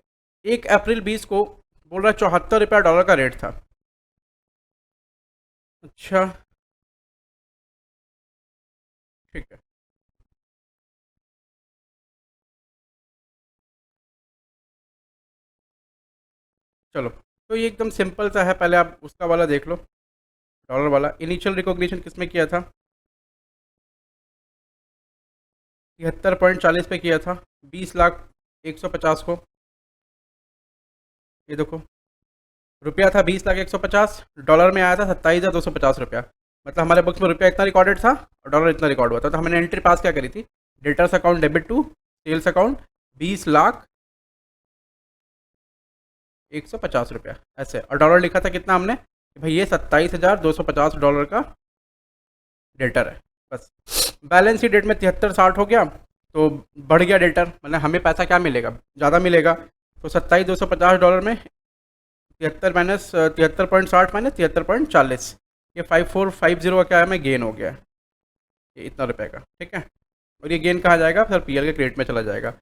1 अप्रैल 20 को बोल रहा है 74 रुपया डॉलर का रेट था, अच्छा ठीक है। चलो, तो ये एकदम सिंपल सा है, पहले आप उसका वाला देख लो, डॉलर वाला। इनिशियल रिकॉग्निशन किसमें किया था, 73.40 पे किया था, 20,150,000 को। ये देखो रुपया था 20,150,000, डॉलर में आया था 27,250 रुपया। मतलब हमारे बुक्स में रुपया इतना रिकॉर्डेड था और डॉलर इतना रिकॉर्ड हुआ था। तो हमने एंट्री पास क्या करी थी, debtors account debit to sales account 20 lakh 150 रुपया ऐसे, और डॉलर लिखा था कितना हमने कि भाई ये $27,250 का डेटर है बस। बैलेंस शीट डेट में 7360 हो गया तो बढ़ गया डेटर, मतलब हमें पैसा क्या मिलेगा, ज़्यादा मिलेगा। तो $27,250 में 73 माइनस 73.60 माइनस 73.40, ये 5450 का क्या है, हमें गेन हो गया ये इतना रुपए का, ठीक है। और ये गेन कहाँ जाएगा, फिर पीएल के क्रेडिट में चला जाएगा।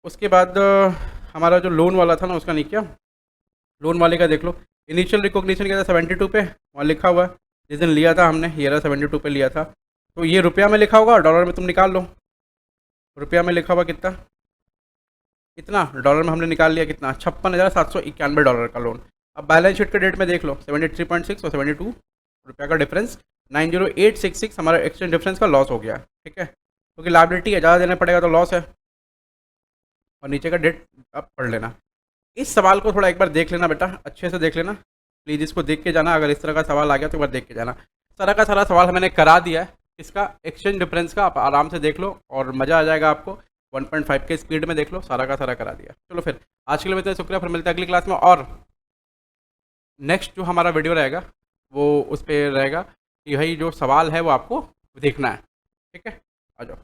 उसके बाद हमारा जो लोन वाला था ना उसका नहीं किया, लोन वाले का देख लो। इनिशियल रिकॉग्निशन क्या था 72 पे, वहाँ लिखा हुआ है जिस दिन लिया था हमने, ये रहा 72 पे लिया था। तो ये रुपया में लिखा होगा और डॉलर में तुम निकाल लो। रुपया में लिखा हुआ कितना, कितना डॉलर में हमने निकाल लिया कितना, $56,791 का लोन। अब बैलेंस शीट के डेट में देख लो 73.6 और 72 रुपया का डिफरेंस, 90866 हमारा एक्सचेंज डिफरेंस का लॉस हो गया, ठीक है, क्योंकि लाइबिलिटी है, ज़्यादा देना पड़ेगा तो लॉस है। और नीचे का डेट आप पढ़ लेना। इस सवाल को थोड़ा एक बार देख लेना बेटा, अच्छे से देख लेना प्लीज़, इसको देख के जाना। अगर इस तरह का सवाल आ गया तो एक बार देख के जाना। सारा का सारा सवाल मैंने करा दिया है, इसका एक्सचेंज डिफरेंस का आप आराम से देख लो और मज़ा आ जाएगा आपको। 1.5 के स्पीड में देख लो, सारा का सारा करा दिया। चलो फिर आज के लिए इतना शुक्रिया, फिर मिलते हैं अगली क्लास में। और नेक्स्ट जो हमारा वीडियो रहेगा वो उस पर रहेगा कि भाई जो सवाल है वो आपको देखना है, ठीक है। आ जाओ।